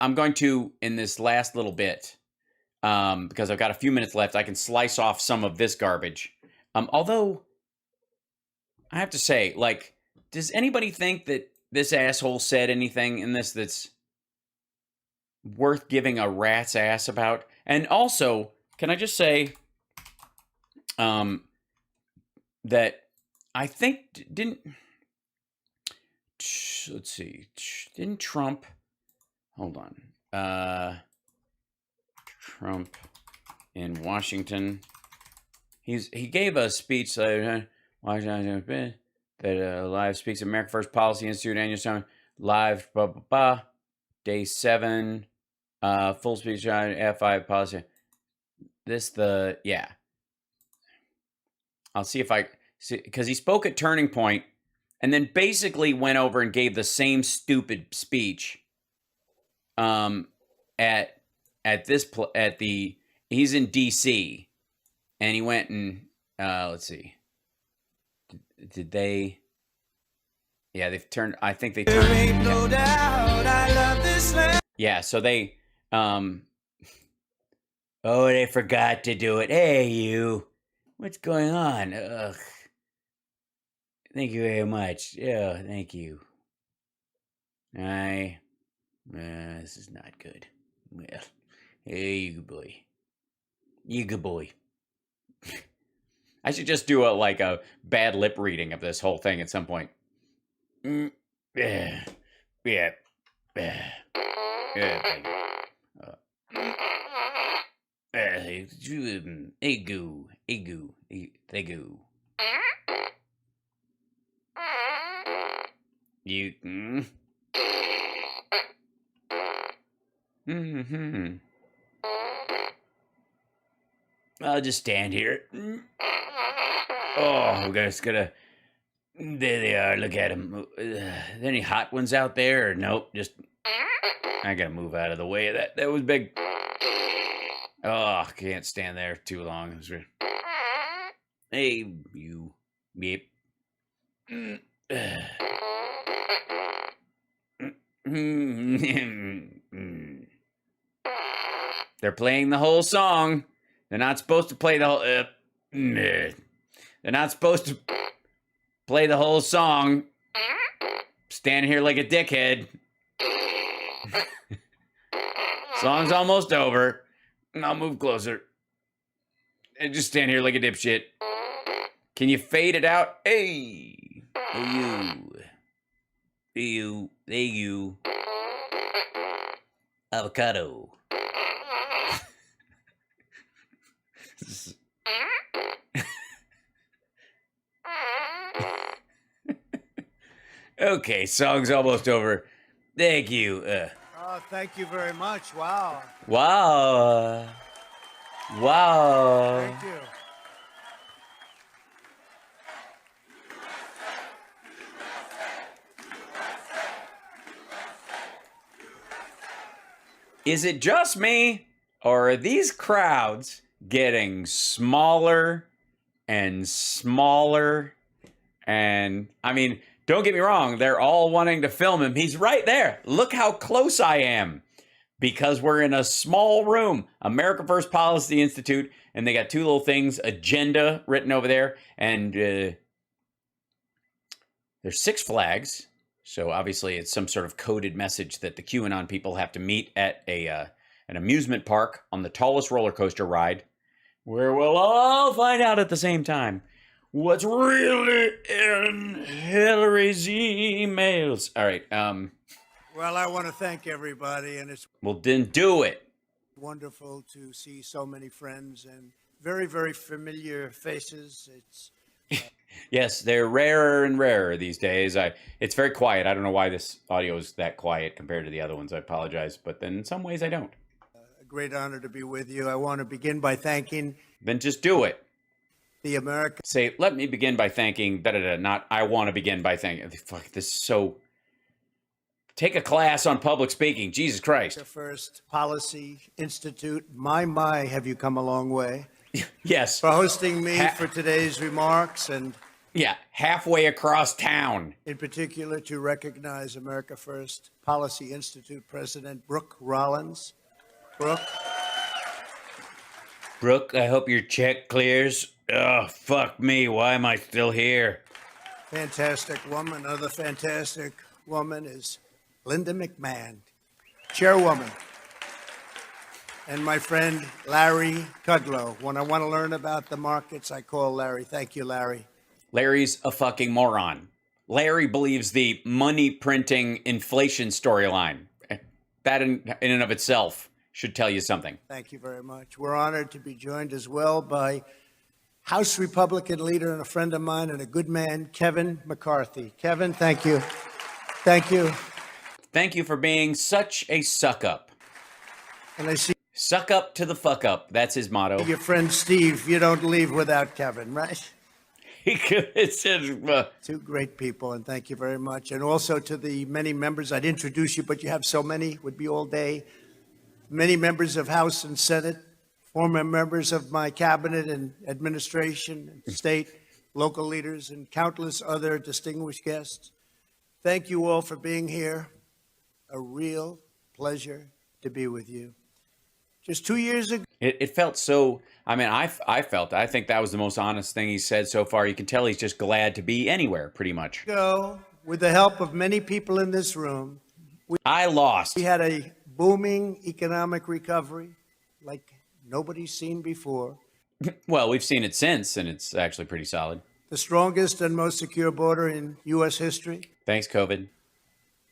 I'm going to, in this last little bit, because I've got a few minutes left, I can slice off some of this garbage. Although, I have to say, like, does anybody think that this asshole said anything in this that's worth giving a rat's ass about? And also, can I just say that I think let's see, didn't Trump, hold on, Trump in Washington, he gave a speech Washington, that live speaks America First Policy Institute annual summit, live, blah, blah, blah, day 7, full speech on AFPI policy. Yeah. I'll see if I see, because he spoke at Turning Point and then basically went over and gave the same stupid speech at he's in DC, and he went and let's see, did they, yeah, they've turned, I think they turned, there ain't no doubt I love this land. Yeah, so they oh, they forgot to do it. Hey, you, what's going on? Ugh. Thank you very much. Yeah, thank you. This is not good. Well, hey, you good boy. You good boy. I should just do a bad lip reading of this whole thing at some point. Yeah. Hey, goo. Thank you. You. I'll just stand here. Oh, we're just gonna. There they are. Look at them. Any hot ones out there? Or nope. Just. I gotta move out of the way of that. That was big. Oh, can't stand there too long. Hey, you. Beep. They're playing the whole song. They're not supposed to play the whole. They're not supposed to play the whole song. Standing here like a dickhead. Song's almost over. I'll move closer. And just stand here like a dipshit. Can you fade it out? Hey. You. You. Avocado. Okay, song's almost over. Thank you. Oh, thank you very much. Wow. Wow. Thank you. Is it just me, or are these crowds getting smaller and smaller? And, I mean, don't get me wrong, they're all wanting to film him. He's right there. Look how close I am. Because we're in a small room, America First Policy Institute, and they got two little things, agenda written over there, and there's 6 flags. So obviously it's some sort of coded message that the QAnon people have to meet at an amusement park on the tallest roller coaster ride, where we'll all find out at the same time what's really in Hillary's emails. All right. Well, I want to thank everybody, and it's Well, then do it. wonderful to see so many friends and very, very familiar faces. It's Yes, they're rarer and rarer these days. It's very quiet. I don't know why this audio is that quiet compared to the other ones. I apologize, but then in some ways I don't. a great honor to be with you. I want to begin by thanking Then just do it. the American Say, let me begin by thanking, not I want to begin by thanking. Fuck, this is so... Take a class on public speaking. Jesus Christ. First Policy Institute. My, have you come a long way. Yes. For hosting me for today's remarks, and Yeah, halfway across town. In particular, to recognize America First Policy Institute President Brooke Rollins. Brooke. Brooke, I hope your check clears. Oh, fuck me. Why am I still here? Fantastic woman. Another fantastic woman is Linda McMahon, chairwoman. And my friend Larry Kudlow. When I want to learn about the markets, I call Larry. Thank you, Larry. Larry's a fucking moron. Larry believes the money printing inflation storyline. That in and of itself should tell you something. Thank you very much. We're honored to be joined as well by House Republican leader and a friend of mine and a good man, Kevin McCarthy. Kevin, thank you. Thank you. Thank you for being such a suck up. And I see Suck up to the fuck up. That's his motto. your friend Steve. You don't leave without Kevin, right? Two great people, and thank you very much. And also to the many members, I'd introduce you, but you have so many, would be all day. Many members of House and Senate, former members of my cabinet and administration, and state, local leaders, and countless other distinguished guests. Thank you all for being here. A real pleasure to be with you. Just 2 years ago. It felt so, I mean, I think that was the most honest thing he said so far. You can tell he's just glad to be anywhere, pretty much. With the help of many people in this room, we had a booming economic recovery like nobody's seen before. Well, we've seen it since, and it's actually pretty solid. The strongest and most secure border in U.S. history. Thanks, COVID.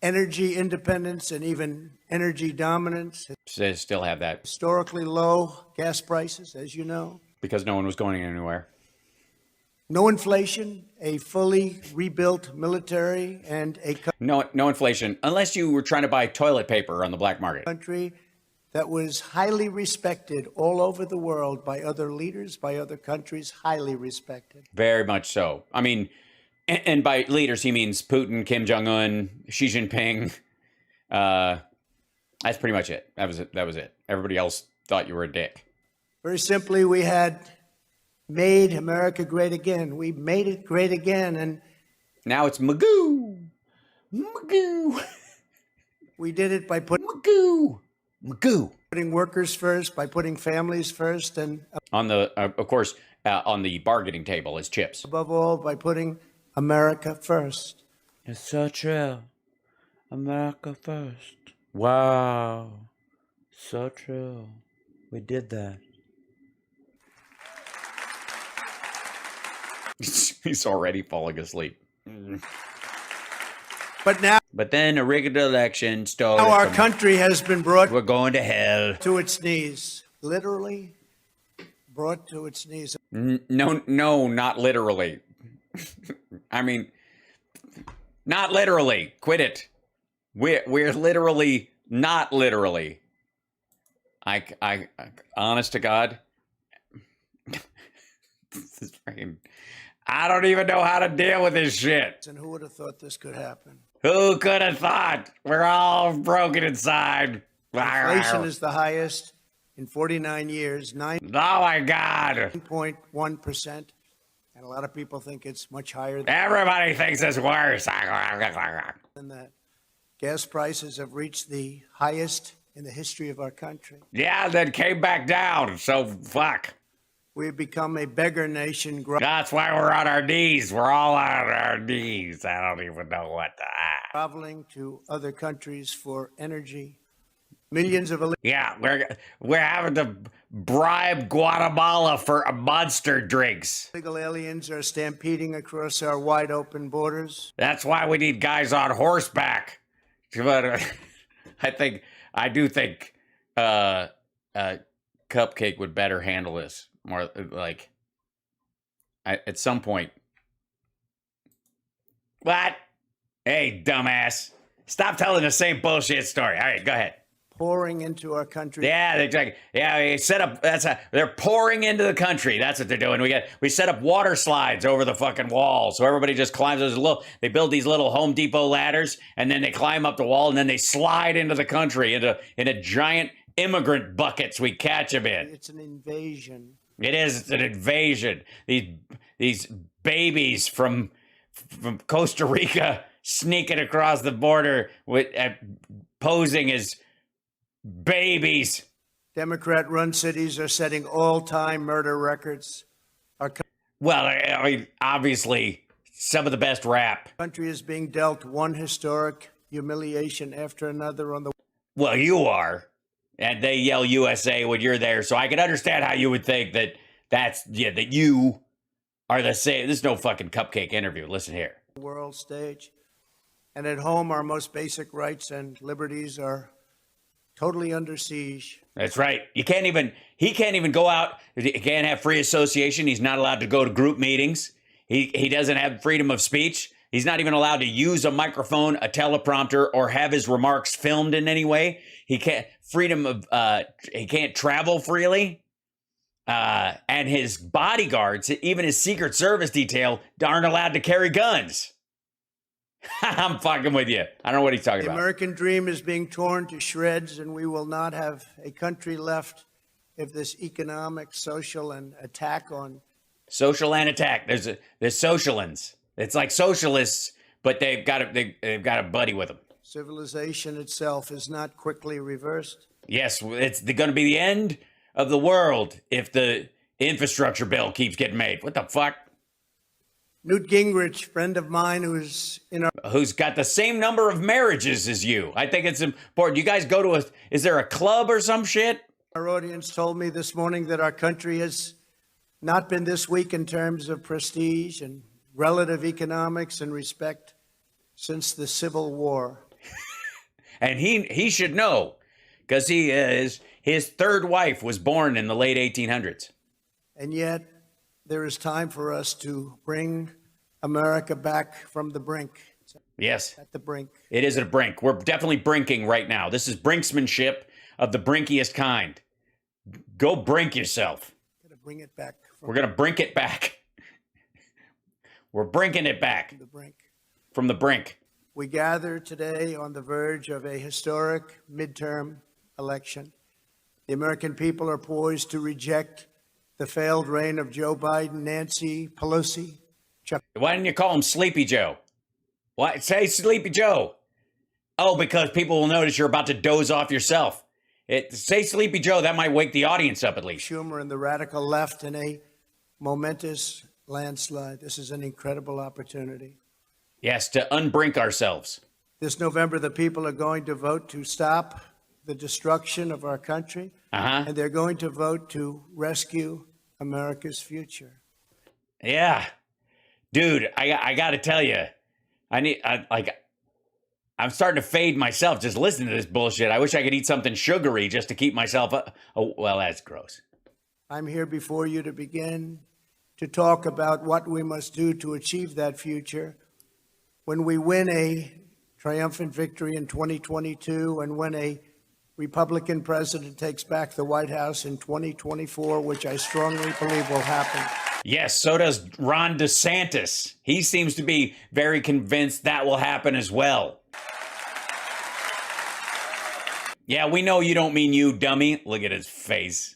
Energy independence and even energy dominance. Still have that. Historically low gas prices, as you know. Because no one was going anywhere. No inflation, a fully rebuilt military, and a no inflation, unless you were trying to buy toilet paper on the black market. Country that was highly respected all over the world by other leaders, by other countries, highly respected. Very much so. I mean, and by leaders, he means Putin, Kim Jong-un, Xi Jinping. That's pretty much it. That was it. Everybody else thought you were a dick. Very simply, we had made America great again. We made it great again. And now it's Magoo. Magoo. We did it by putting Magoo. Putting workers first, by putting families first. And on the, of course, on the bargaining table is chips. Above all, by putting America first. It's so true. America first. Wow. So true. We did that. He's already falling asleep. But then a rigged election started. Now our country has been brought. We're going to hell. To its knees. Literally brought to its knees. No, not literally. I mean, not literally. Quit it. We're literally not literally. I honest to God, this is freaking, I don't even know how to deal with this shit. And who would have thought this could happen? Who could have thought? We're all broken inside. Inflation is the highest in 49 years. Oh my God. 9.1%. And a lot of people think it's much higher. Everybody thinks it's worse. Than that. Gas prices have reached the highest in the history of our country. Yeah, then came back down. So fuck. We've become a beggar nation. That's why we're on our knees. We're all on our knees. I don't even know what to ask. Traveling to other countries for energy. Millions of... Yeah, we're having to bribe Guatemala for monster drinks. Illegal aliens are stampeding across our wide open borders. That's why we need guys on horseback. But I do think Cupcake would better handle this. More like, at some point. What? Hey, dumbass. Stop telling the same bullshit story. All right, go ahead. Pouring into our country. Yeah, exactly. Yeah, they set up. They're pouring into the country. That's what they're doing. We set up water slides over the fucking wall, so everybody just climbs. They build these little Home Depot ladders, and then they climb up the wall, and then they slide into the country into giant immigrant buckets. We catch them in. It's an invasion. It is. It's an invasion. These babies from Costa Rica sneaking across the border with posing as babies. Democrat-run cities are setting all-time murder records. Our Well, I mean, obviously, some of the best rap. country is being dealt one historic humiliation after another on the Well, you are. And they yell USA when you're there, so I can understand how you would think that that you are the same. This is no fucking cupcake interview. Listen here. world stage. And at home, our most basic rights and liberties are totally under siege. That's right. He can't even go out. He can't have free association. He's not allowed to go to group meetings. He doesn't have freedom of speech. He's not even allowed to use a microphone, a teleprompter, or have his remarks filmed in any way. He can't he can't travel freely. And his bodyguards, even his Secret Service detail, aren't allowed to carry guns. I'm fucking with you. I don't know what he's talking The about. American dream is being torn to shreds, and we will not have a country left if this economic, social, and attack on Social and attack. There's socialins. It's like socialists, but they've got a buddy with them. civilization itself is not quickly reversed. Yes, it's going to be the end of the world if the infrastructure bill keeps getting made. What the fuck? Newt Gingrich, friend of mine who's Got the same number of marriages as you. I think it's important. You guys go to is there a club or some shit? our audience, told me this morning that our country has not been this weak in terms of prestige and relative economics and respect since the Civil War. And he should know, because his third wife was born in the late 1800s. And yet, there is time for us to bring America back from the brink. Yes, At the brink. it is at a brink. We're definitely brinking right now. This is brinksmanship of the brinkiest kind. Go brink yourself. Got to bring it back We're going to brink it back. We're brinking it back from the brink. from the brink. We gather today on the verge of a historic midterm election. The American people are poised to reject the failed reign of Joe Biden, Nancy Pelosi, Chuck Why didn't you call him Sleepy Joe? Why say Sleepy Joe? Oh, because people will notice you're about to doze off yourself. Say Sleepy Joe. That might wake the audience up at least. Schumer and the radical left in a momentous landslide. This is an incredible opportunity. Yes, to unbrink ourselves. This November, the people are going to vote to stop the destruction of our country, and they're going to vote to rescue America's future. Yeah, dude, I got to tell you, I'm starting to fade myself just listening to this bullshit. I wish I could eat something sugary just to keep myself up. Oh, well, that's gross. I'm here before you to begin to talk about what we must do to achieve that future. When we win a triumphant victory in 2022 and when a Republican president takes back the White House in 2024, which I strongly believe will happen. Yes, so does Ron DeSantis. He seems to be very convinced that will happen as well. Yeah, we know you don't mean you, dummy. Look at his face.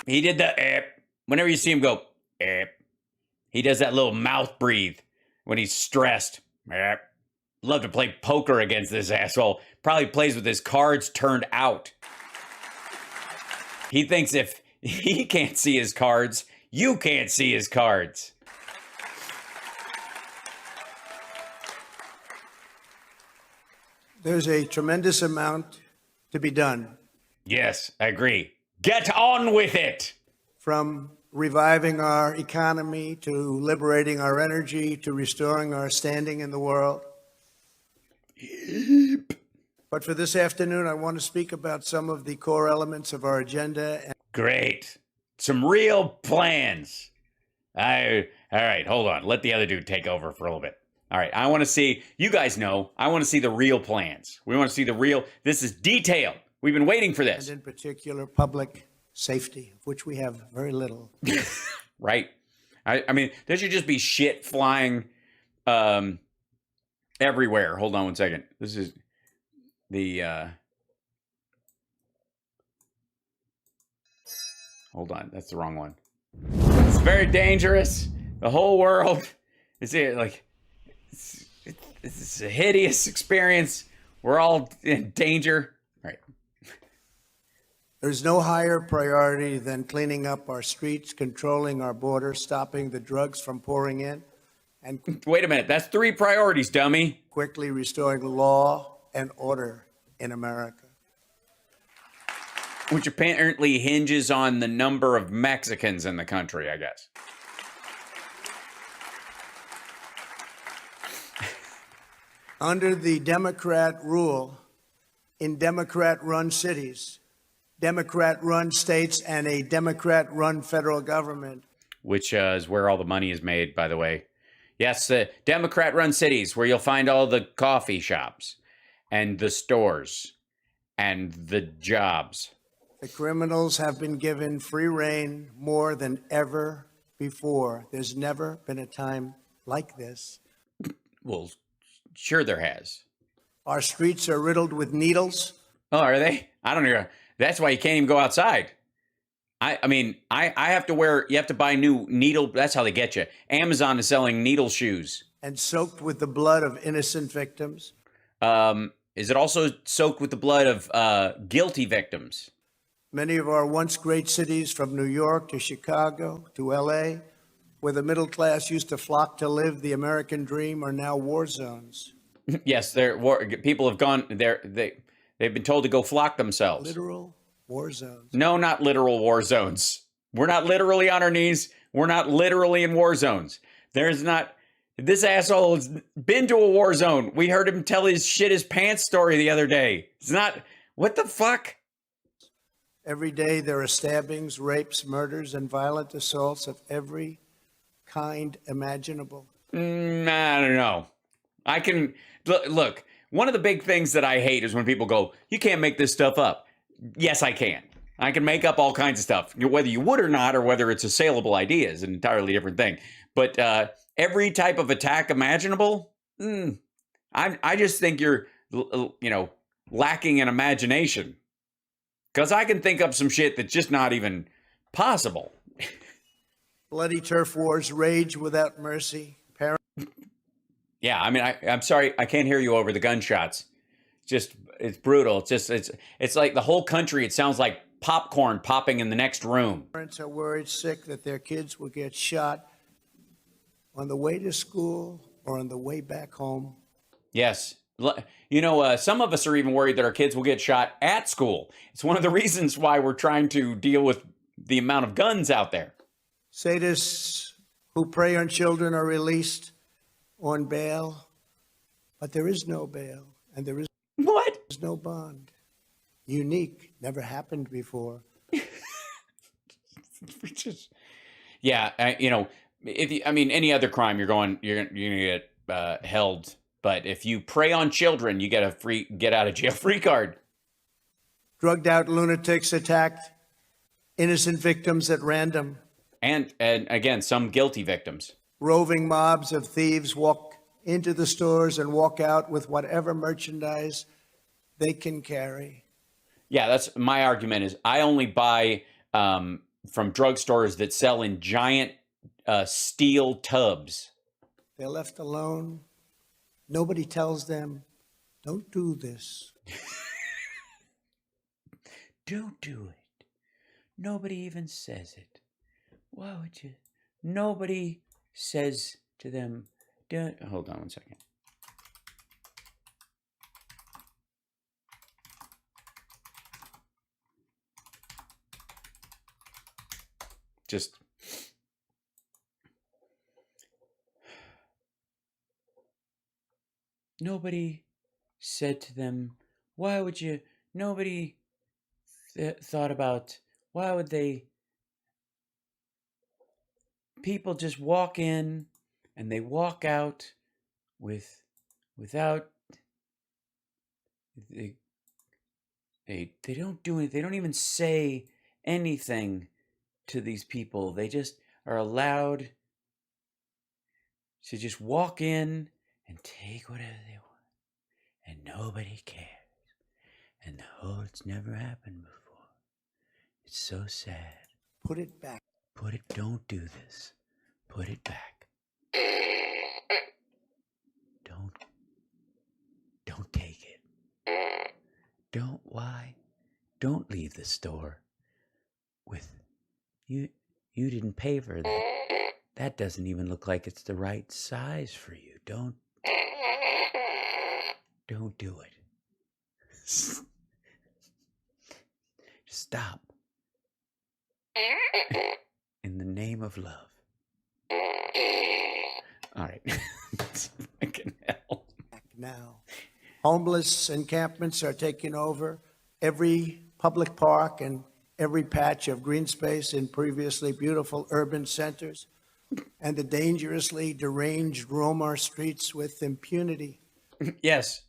He did the whenever you see him go, he does that little mouth breathe when he's stressed. Love to play poker against this asshole. Probably plays with his cards turned out. He thinks if he can't see his cards, you can't see his cards. There's a tremendous amount to be done. Yes, I agree. Get on with it. From reviving our economy to liberating our energy to restoring our standing in the world. But for this afternoon, I want to speak about some of the core elements of our agenda. Great. Some real plans. All right, hold on. Let the other dude take over for a little bit. All right, I want to see, you guys know, I want to see the real plans. We want to see the real, this is detail. We've been waiting for this. And in particular, public safety, of which we have very little. Right. I mean, there should just be shit flying everywhere. Hold on one second. This is the Hold on, that's the wrong one. It's very dangerous. The whole world is like it's a hideous experience. We're all in danger. Right. There's no higher priority than cleaning up our streets, controlling our borders, stopping the drugs from pouring in, and Wait a minute. That's 3 priorities, dummy. quickly restoring law and order in America. Which apparently hinges on the number of Mexicans in the country, I guess. Under the Democrat rule, in Democrat-run cities, Democrat-run states, and a Democrat-run federal government. Which is where all the money is made, by the way. Yes, the Democrat-run cities where you'll find all the coffee shops and the stores and the jobs. The criminals have been given free rein more than ever before. There's never been a time like this. Well, sure there has. Our streets are riddled with needles. Oh, are they? I don't know. That's why you can't even go outside. I mean, I have to wear, you have to buy new needle. That's how they get you. Amazon is selling needle shoes. And soaked with the blood of innocent victims. Is it also soaked with the blood of guilty victims? Many of our once great cities, from New York to Chicago to LA, where the middle class used to flock to live the American dream, are now war zones. Yes, people have gone there. They've been told to go flock themselves. Literal war zones. No, not literal war zones. We're not literally on our knees. We're not literally in war zones. There's not. This asshole has been to a war zone. We heard him tell his shit his pants story the other day. It's not. What the fuck? Every day there are stabbings, rapes, murders, and violent assaults of every kind imaginable. I don't know. I can look. One of the big things that I hate is when people go, "You can't make this stuff up." Yes, I can. I can make up all kinds of stuff. Whether you would or not, or whether it's a saleable idea, is an entirely different thing. But every type of attack imaginable, I just think you're, lacking in imagination. Because I can think up some shit that's just not even possible. Bloody turf wars rage without mercy. Yeah, I mean, I'm sorry, I can't hear you over the gunshots. It's brutal. It's like the whole country, it sounds like popcorn popping in the next room. Parents are worried sick that their kids will get shot on the way to school or on the way back home. Yes. Some of us are even worried that our kids will get shot at school. It's one of the reasons why we're trying to deal with the amount of guns out there. Sadists who prey on children are released on bail, but there is no bail and there is no bond. Unique, never happened before. Yeah, any other crime, you're gonna get held. But if you prey on children, you get a free get out of jail free card. Drugged out lunatics attacked innocent victims at random. And again, some guilty victims. Roving mobs of thieves walk into the stores and walk out with whatever merchandise they can carry. Yeah, that's my argument is I only buy from drugstores that sell in giant steel tubs. They're left alone. Nobody tells them, don't do this. Don't do it. Nobody even says it. Why would you? Nobody says to them, don't. Hold on one second. Just. Nobody said to them, why would you? Nobody thought about, why would they? People just walk in and they walk out without they don't do it. They don't even say anything to these people. They just are allowed to just walk in and take whatever they want, and nobody cares. And it's never happened before. It's so sad. Put it back. Don't do this. Put it back. Don't take it. Why? Don't leave the store with, you didn't pay for that. That doesn't even look like it's the right size for you. Don't do it. Stop. In the name of love. All right. Fucking hell. Now, homeless encampments are taking over every public park and every patch of green space in previously beautiful urban centers, and the dangerously deranged roam our streets with impunity. Yes.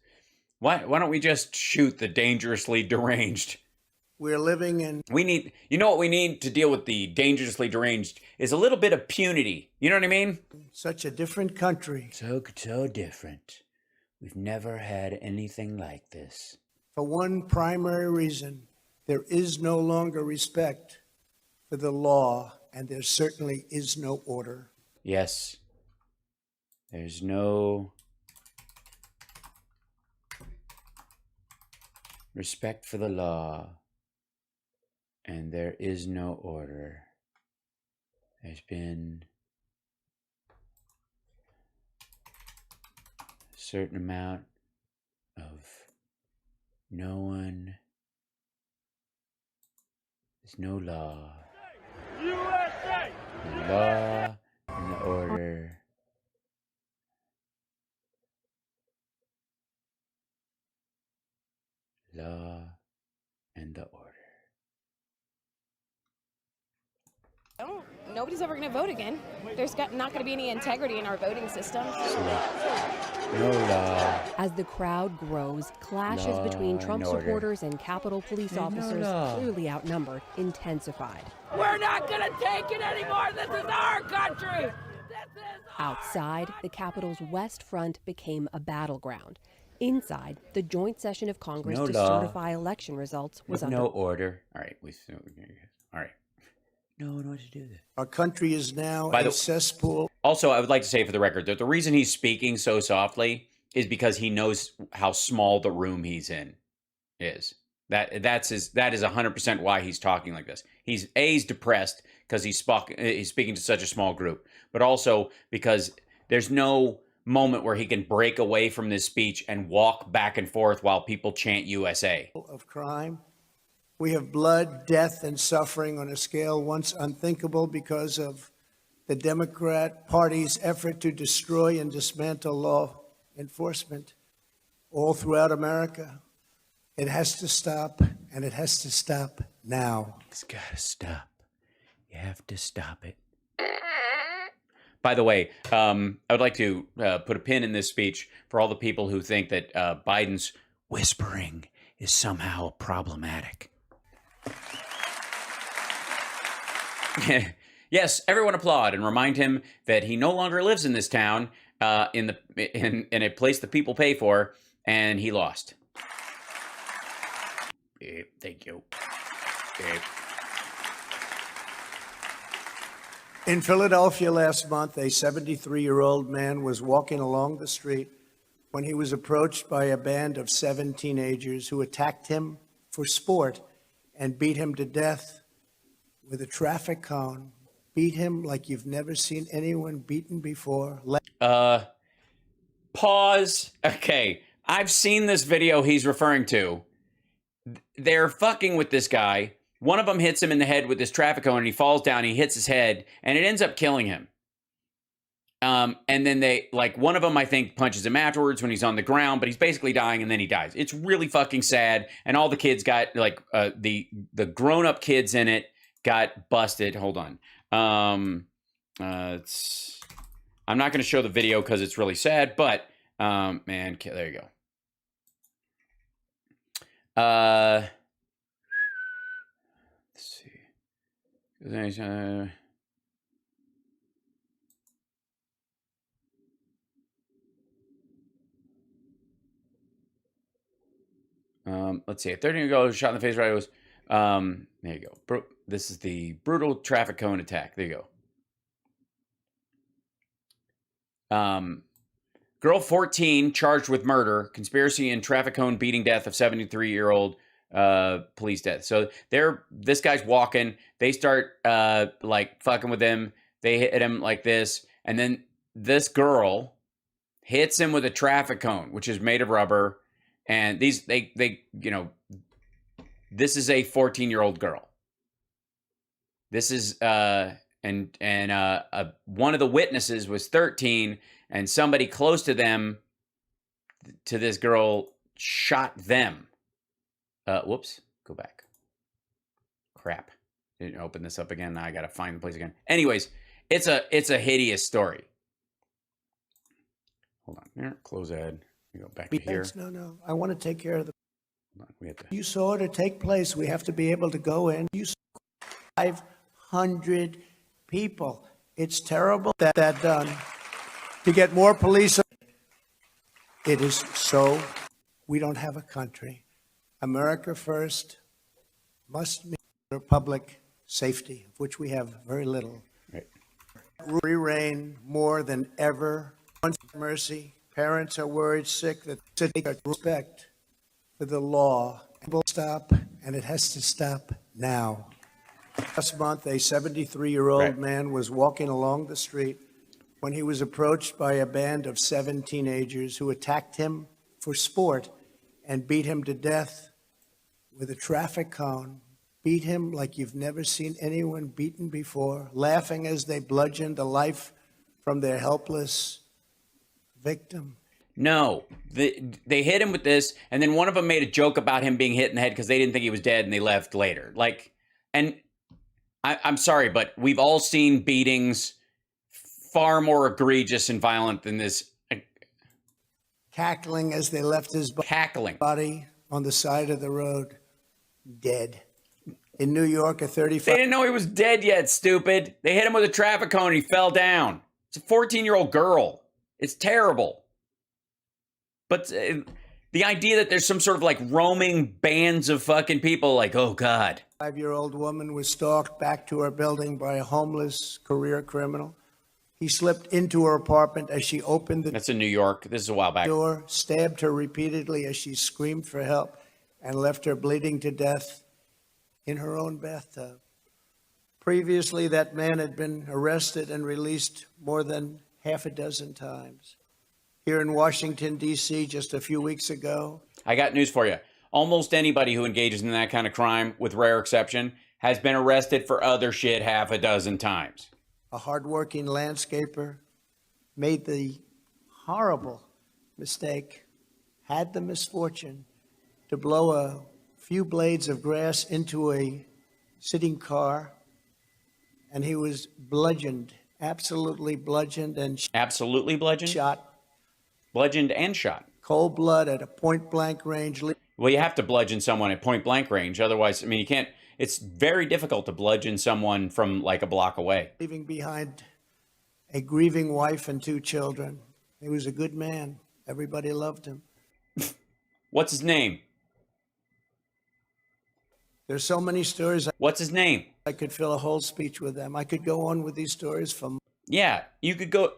Why don't we just shoot the dangerously deranged? We're living in You know what we need to deal with the dangerously deranged is a little bit of punity. You know what I mean? such a different country So different. We've never had anything like this. for one primary reason. There is no longer respect for the law, and there certainly is no order. Yes. There's no respect for the law, and there is no order. There's been a certain amount of no one. There's no law. USA! The law and the order. Law and the order. Nobody's ever going to vote again. There's not going to be any integrity in our voting system. No law. As the crowd grows, clashes Law between Trump and order. supporters and Capitol Police There's no officers, law. clearly outnumbered, intensified. We're not gonna take it anymore! This is our country! This is Outside, the Capitol's West Front became a battleground. Inside, the joint session of Congress No to law. certify election results was With under. no order. All right. All right. No one wants to do this. Our country is now By a the- cesspool. Also, I would like to say for the record that the reason he's speaking so softly is because he knows how small the room he's in is. That is 100% why he's talking like this. He's depressed because he's speaking to such a small group, but also because there's no moment where he can break away from this speech and walk back and forth while people chant USA. Of crime. We have blood, death, and suffering on a scale once unthinkable because of the Democrat Party's effort to destroy and dismantle law enforcement all throughout America. It has to stop, and it has to stop now. It's got to stop. You have to stop it. By the way, I would like to put a pin in this speech for all the people who think that Biden's whispering is somehow problematic. Yes, everyone applaud and remind him that he no longer lives in this town, in a place that people pay for, and he lost. Thank you. In Philadelphia last month, a 73-year-old man was walking along the street when he was approached by a band of 7 teenagers who attacked him for sport and beat him to death with a traffic cone. Beat him like you've never seen anyone beaten before. Pause. Okay, I've seen this video he's referring to. They're fucking with this guy. One of them hits him in the head with this traffic cone, and he falls down. He hits his head, and it ends up killing him. And then one of them, I think, punches him afterwards when he's on the ground, but he's basically dying, and then he dies. It's really fucking sad. And all the kids got the grown-up kids in it got busted. Hold on. I'm not going to show the video because it's really sad, but man, there you go. Let's see. Let's see. A 13-year-old shot in the face right was There you go. This is the brutal traffic cone attack. There you go. Girl 14 charged with murder, conspiracy, and traffic cone beating death of 73-year-old police death. So this guy's walking. They start like fucking with him. They hit him like this, and then this girl hits him with a traffic cone, which is made of rubber. And this is a 14-year-old girl. This is one of the witnesses was 13, and somebody close to them, to this girl, shot them. Whoops, go back. Crap, didn't open this up again. Now I gotta find the place again. Anyways, it's a hideous story. Hold on, there. Close ad. We go back to here. No. I want to take care of the. We have to. You saw it take place. We have to be able to go in. You saw 500 people. It's terrible that done. To get more police. It is so. We don't have a country. America first must mean public safety, of which we have very little. Right. Free reign more than ever. Mercy. Parents are worried sick that respect for the law will stop, and it has to stop now. Last month, a 73-year-old man was walking along the street when he was approached by a band of 7 teenagers who attacked him for sport and beat him to death with a traffic cone. Beat him like you've never seen anyone beaten before, laughing as they bludgeoned the life from their helpless victim. No, they hit him with this, and then one of them made a joke about him being hit in the head because they didn't think he was dead, and they left later. Like, and I'm sorry, but we've all seen beatings far more egregious and violent than this. Cackling as they left his body on the side of the road, dead. In New York, a 35. They didn't know he was dead yet, stupid. They hit him with a traffic cone and he fell down. It's a 14-year-old girl. It's terrible. But the idea that there's some sort of like roaming bands of fucking people, like, oh God. 5-year-old woman was stalked back to her building by a homeless career criminal. He slipped into her apartment as she opened the That's in New York. This is a while back. door, stabbed her repeatedly as she screamed for help, and left her bleeding to death in her own bathtub. Previously, that man had been arrested and released more than half a dozen times. Here in Washington, D.C., just a few weeks ago. I got news for you. Almost anybody who engages in that kind of crime, with rare exception, has been arrested for other shit half a dozen times. A hardworking landscaper made the horrible mistake, had the misfortune to blow a few blades of grass into a sitting car, and he was bludgeoned, absolutely bludgeoned and Absolutely bludgeoned? shot. Bludgeoned and shot. Cold blood at a point-blank range. Well, you have to bludgeon someone at point-blank range. Otherwise, I mean, you can't. It's very difficult to bludgeon someone from like a block away. Leaving behind a grieving wife and 2 children. He was a good man. Everybody loved him. What's his name? There's so many stories. What's his name? I could fill a whole speech with them. I could go on with these stories from. Yeah, you could go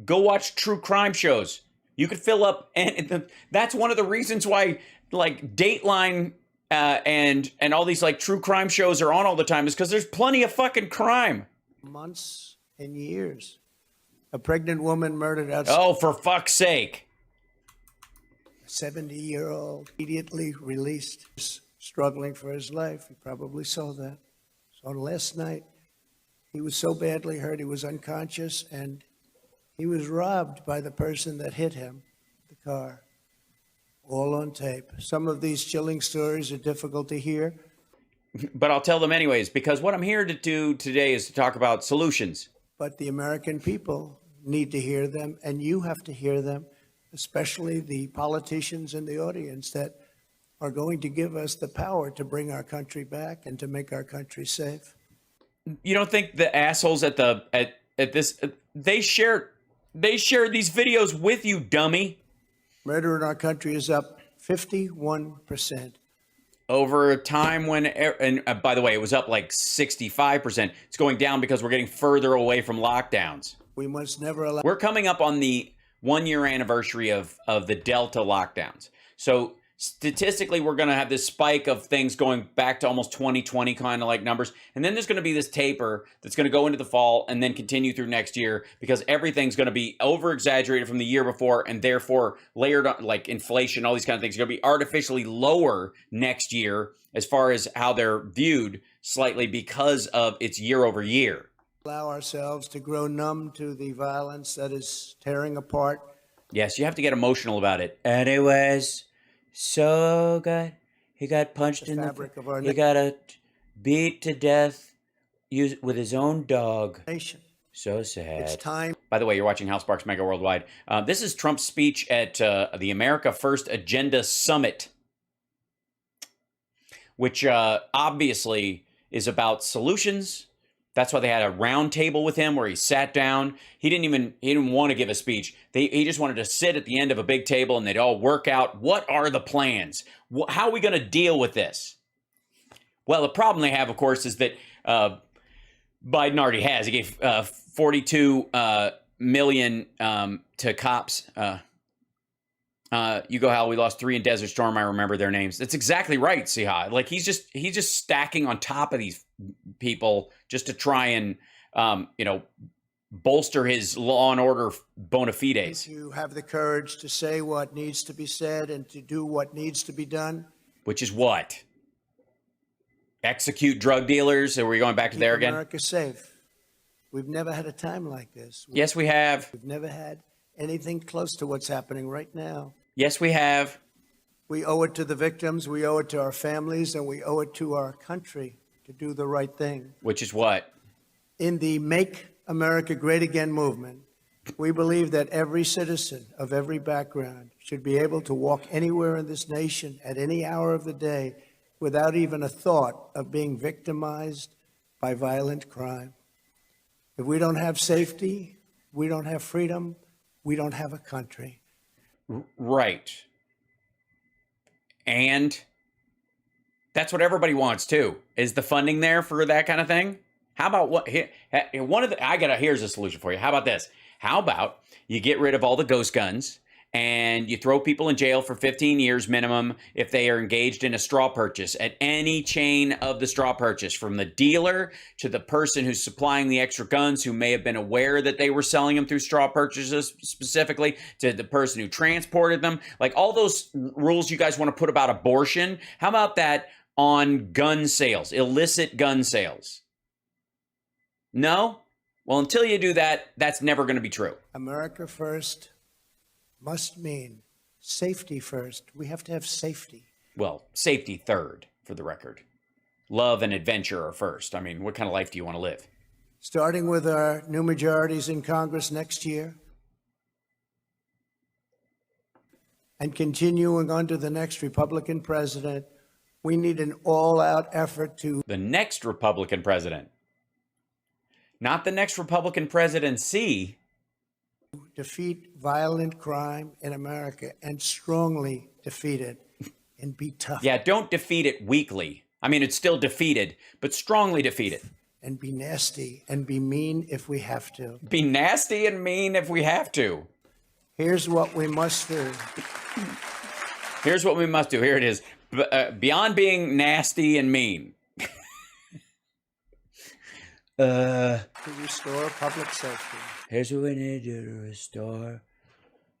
watch true crime shows. You could fill up, and that's one of the reasons why, like, Dateline and all these like true crime shows are on all the time, is because there's plenty of fucking crime. Months and years. A pregnant woman murdered outside. Oh, for fuck's sake! A 70-year-old immediately released, struggling for his life. He probably saw that. So last night, he was so badly hurt he was unconscious, and he was robbed by the person that hit him, the car. All on tape. Some of these chilling stories are difficult to hear. But I'll tell them anyways, because what I'm here to do today is to talk about solutions. But the American people need to hear them, and you have to hear them, especially the politicians in the audience that are going to give us the power to bring our country back and to make our country safe. You don't think the assholes at this they share these videos with you, dummy? Murder in our country is up 51%. over a time when, and by the way, it was up like 65%. It's going down because we're getting further away from lockdowns. We must never allow. We're coming up on the 1-year anniversary of the Delta lockdowns. So statistically, we're going to have this spike of things going back to almost 2020 kind of like numbers. And then there's going to be this taper that's going to go into the fall and then continue through next year because everything's going to be over exaggerated from the year before and therefore layered on, like inflation, all these kind of things are going to be artificially lower next year as far as how they're viewed slightly because of its year over year. Allow ourselves to grow numb to the violence that is tearing apart. Yes, you have to get emotional about it. Anyways, so good. He got punched in the fabric of our He got beat to death with his own dog. nation. So sad. It's time. By the way, you're watching House Sparks Mega Worldwide. This is Trump's speech at the America First Agenda Summit, which obviously is about solutions. That's why they had a round table with him where he sat down. He didn't want to give a speech. He just wanted to sit at the end of a big table and they'd all work out what are the plans? How are we going to deal with this? Well, the problem they have, of course, is that Biden already has. He gave $42 million to cops. You go, Hal. We lost 3 in Desert Storm. I remember their names. That's exactly right, Siha. Like he's just stacking on top of these people just to try and bolster his law and order bona fides. You have the courage to say what needs to be said and to do what needs to be done. Which is what? Execute drug dealers? Are we going back to there again? America safe. We've never had a time like this. Yes, we have. We've never had anything close to what's happening right now. Yes, we have. We owe it to the victims, we owe it to our families, and we owe it to our country to do the right thing. Which is what? In the Make America Great Again movement, we believe that every citizen of every background should be able to walk anywhere in this nation at any hour of the day without even a thought of being victimized by violent crime. If we don't have safety, we don't have freedom, we don't have a country. Right. And that's what everybody wants too. Is the funding there for that kind of thing? How about what? Here's a solution for you. How about this? How about you get rid of all the ghost guns and you throw people in jail for 15 years minimum if they are engaged in a straw purchase at any chain of the straw purchase, from the dealer to the person who's supplying the extra guns who may have been aware that they were selling them through straw purchases specifically, to the person who transported them. Like all those rules you guys want to put about abortion, how about that on gun sales, illicit gun sales? No? Well, until you do that, that's never going to be true. America first must mean safety first. We have to have safety. Well, safety third, for the record. Love and adventure are first. I mean, what kind of life do you want to live? Starting with our new majorities in Congress next year and continuing on to the next Republican president, we need an all-out effort to... The next Republican president. Not the next Republican presidency. Defeat violent crime in America and strongly defeat it and be tough. Yeah, don't defeat it weakly. I mean, it's still defeated, but strongly defeat it. And be nasty and be mean if we have to. Be nasty and mean if we have to. Here's what we must do. Here's what we must do. Here it is. Beyond being nasty and mean. To restore public safety. Here's what we need to do to restore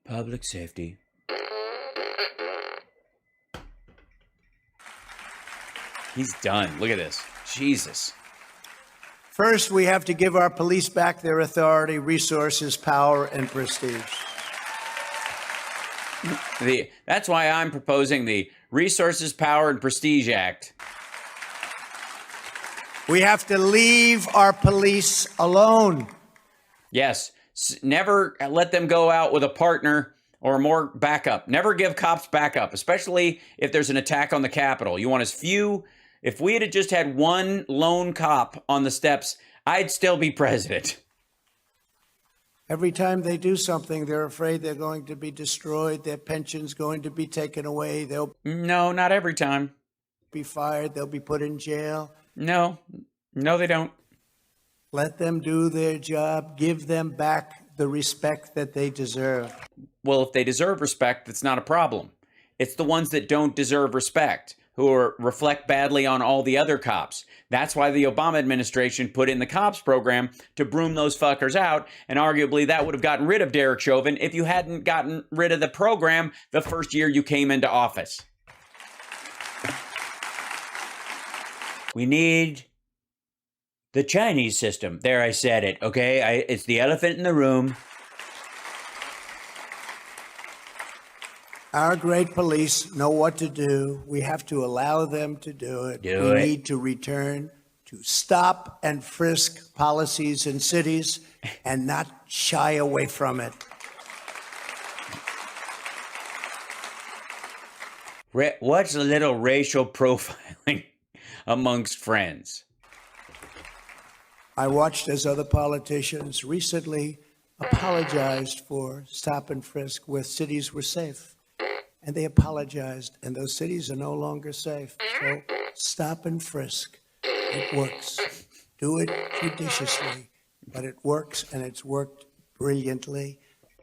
public safety. He's done. Look at this. Jesus. First, we have to give our police back their authority, resources, power, and prestige. That's why I'm proposing the Resources, Power, and Prestige Act. We have to leave our police alone. Yes. Never let them go out with a partner or more backup. Never give cops backup, especially if there's an attack on the Capitol. You want as few. If we had just had one lone cop on the steps, I'd still be president. Every time they do something, they're afraid they're going to be destroyed, their pension's going to be taken away. No, not every time. Be fired. They'll be put in jail. No, they don't. Let them do their job. Give them back the respect that they deserve. Well, if they deserve respect, it's not a problem. It's the ones that don't deserve respect who reflect badly on all the other cops. That's why the Obama administration put in the cops program to broom those fuckers out, and arguably that would have gotten rid of Derek Chauvin if you hadn't gotten rid of the program the first year you came into office. We need the Chinese system. There, I said it, okay? It's the elephant in the room. Our great police know what to do. We have to allow them to do it. We need to return to stop and frisk policies in cities and not shy away from it. What's a little racial profiling amongst friends? I watched as other politicians recently apologized for stop and frisk where cities were safe. And they apologized, and those cities are no longer safe. So stop and frisk. It works. Do it judiciously, but it works, and it's worked brilliantly.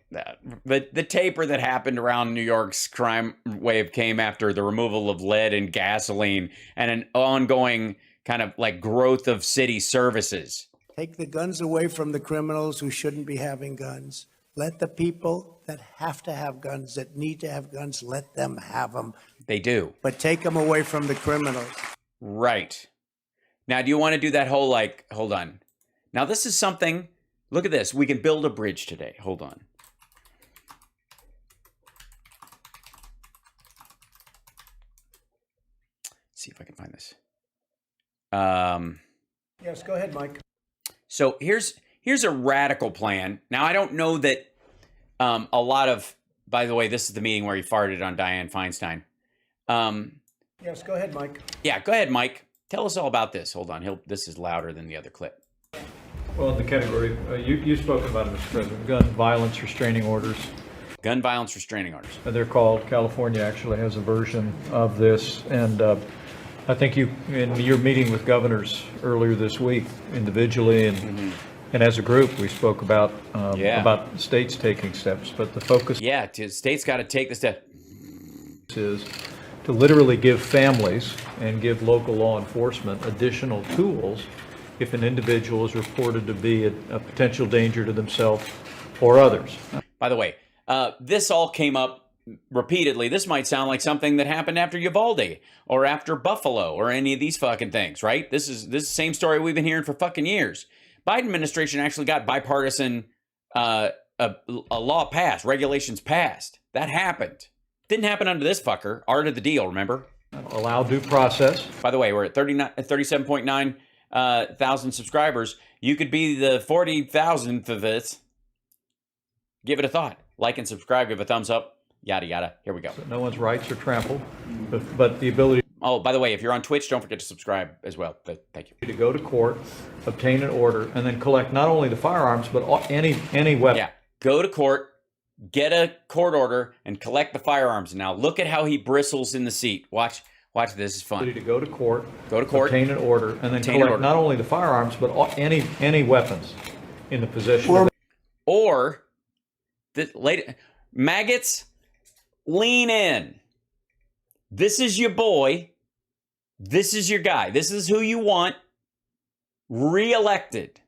The taper that happened around New York's crime wave came after the removal of lead in gasoline and an ongoing kind of like growth of city services. Take the guns away from the criminals who shouldn't be having guns. Let the people that have to have guns, that need to have guns, let them have them. They do. But take them away from the criminals. Right. Now, do you want to do that whole, like, hold on. Now, this is something, look at this. We can build a bridge today. Hold on. Let's see if I can find this. Yes, go ahead, Mike. So here's a radical plan. Now, I don't know that a lot of, by the way, this is the meeting where he farted on Dianne Feinstein. Yes, go ahead, Mike. Yeah, go ahead, Mike. Tell us all about this. Hold on. This is louder than the other clip. Well, in the category, you've spoken about it, Mr. President, gun violence restraining orders. Gun violence restraining orders. They're called. California actually has a version of this. And I think in your meeting with governors earlier this week, individually and as a group, we spoke about states taking steps. But the focus states got to take the step. Is to literally give families and give local law enforcement additional tools if an individual is reported to be a potential danger to themselves or others. By the way, this all came up repeatedly. This might sound like something that happened after Uvalde or after Buffalo or any of these fucking things, right? This is the same story we've been hearing for fucking years. Biden administration actually got bipartisan a law passed, regulations passed. That happened. Didn't happen under this fucker. Art of the deal, remember? Allow due process. By the way, we're at 37.9 thousand subscribers. You could be the 40,000th of this. Give it a thought. Like and subscribe. Give a thumbs up. Yada, yada. Here we go. So no one's rights are trampled, but the ability. Oh, by the way, if you're on Twitch, don't forget to subscribe as well. Thank you. To go to court, obtain an order, and then collect not only the firearms, but any weapon. Yeah. Go to court, get a court order, and collect the firearms. Now look at how he bristles in the seat. Watch. This is fun. To go to court, obtain an order, and then collect not only the firearms, but any weapons in the possession. Or the maggots, lean in. This is your boy. This is your guy. This is who you want reelected.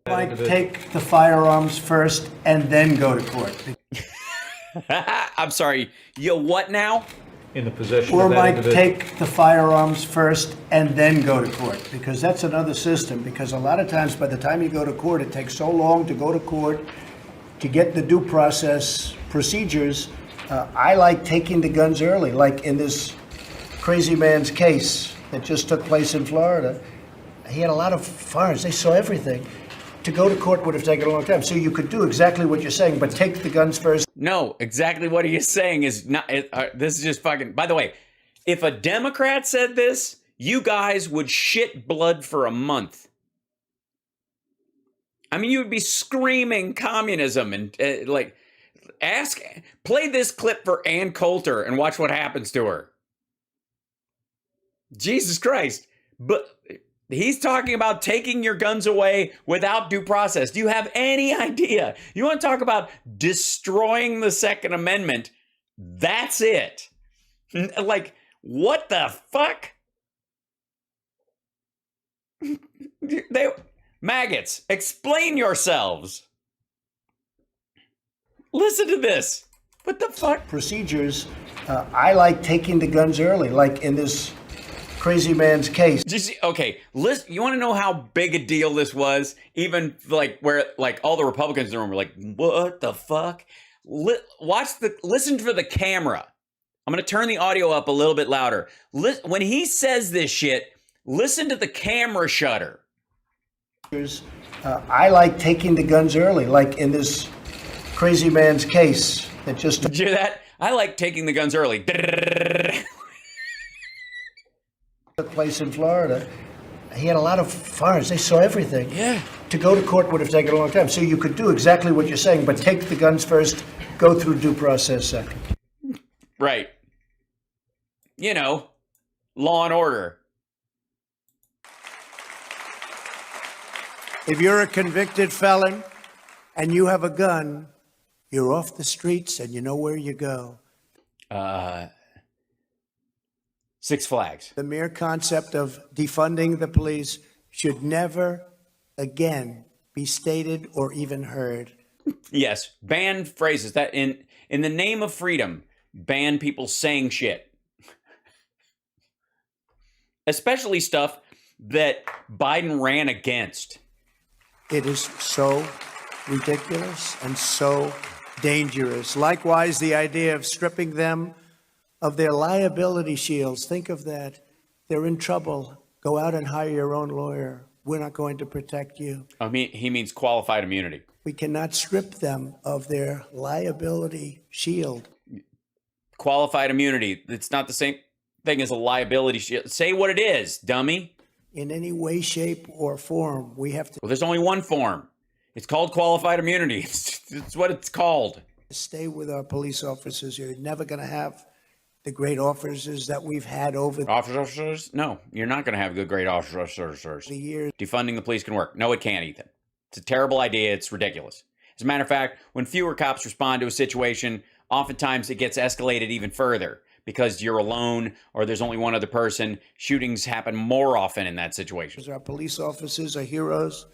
Mike, take the firearms first and then go to court. I'm sorry. You what now? In the possession or of that Mike, individual. take the firearms first and then go to court, because that's another system. Because a lot of times, by the time you go to court, it takes so long to go to court to get the due process procedures. I like taking the guns early, like in this crazy man's case that just took place in Florida. He had a lot of firearms. They saw everything. To go to court would have taken a long time. So you could do exactly what you're saying, but take the guns first. No, exactly what he is saying is not. This is just fucking. By the way, if a Democrat said this, you guys would shit blood for a month. I mean, you would be screaming communism and play this clip for Ann Coulter and watch what happens to her. Jesus Christ. But he's talking about taking your guns away without due process. Do you have any idea? You want to talk about destroying the Second Amendment? That's it. Like, what the fuck? Maggots, explain yourselves. Listen to this. What the fuck? Procedures, I like taking the guns early, like in this crazy man's case. Okay, listen, you want to know how big a deal this was? Even like where like all the Republicans in the room were like, what the fuck? Listen for the camera. I'm going to turn the audio up a little bit louder. When he says this shit, listen to the camera shutter. I like taking the guns early, like in this crazy man's case that just Did you hear that? I like taking the guns early. took place in Florida. He had a lot of firearms. They saw everything. Yeah. To go to court would have taken a long time. So you could do exactly what you're saying, but take the guns first, go through due process second. Right. You know, law and order. If you're a convicted felon and you have a gun, you're off the streets and you know where you go. Six Flags. The mere concept of defunding the police should never again be stated or even heard. Yes, ban phrases that in the name of freedom, ban people saying shit. Especially stuff that Biden ran against. It is so ridiculous and so dangerous. Likewise, the idea of stripping them of their liability shields. Think of that. They're in trouble. Go out and hire your own lawyer. We're not going to protect you. I mean, he means qualified immunity. We cannot strip them of their liability shield. Qualified immunity. It's not the same thing as a liability shield. Say what it is, dummy. In any way, shape, or form, we have to Well, there's only one form. It's called qualified immunity. It's what it's called. stay with our police officers. You're never going to have the great officers that we've had over Officers? No, you're not going to have good, great officers. the years. Defunding the police can work. No, it can't, Ethan. It's a terrible idea. It's ridiculous. As a matter of fact, when fewer cops respond to a situation, oftentimes it gets escalated even further because you're alone or there's only one other person. Shootings happen more often in that situation. Our police officers are heroes,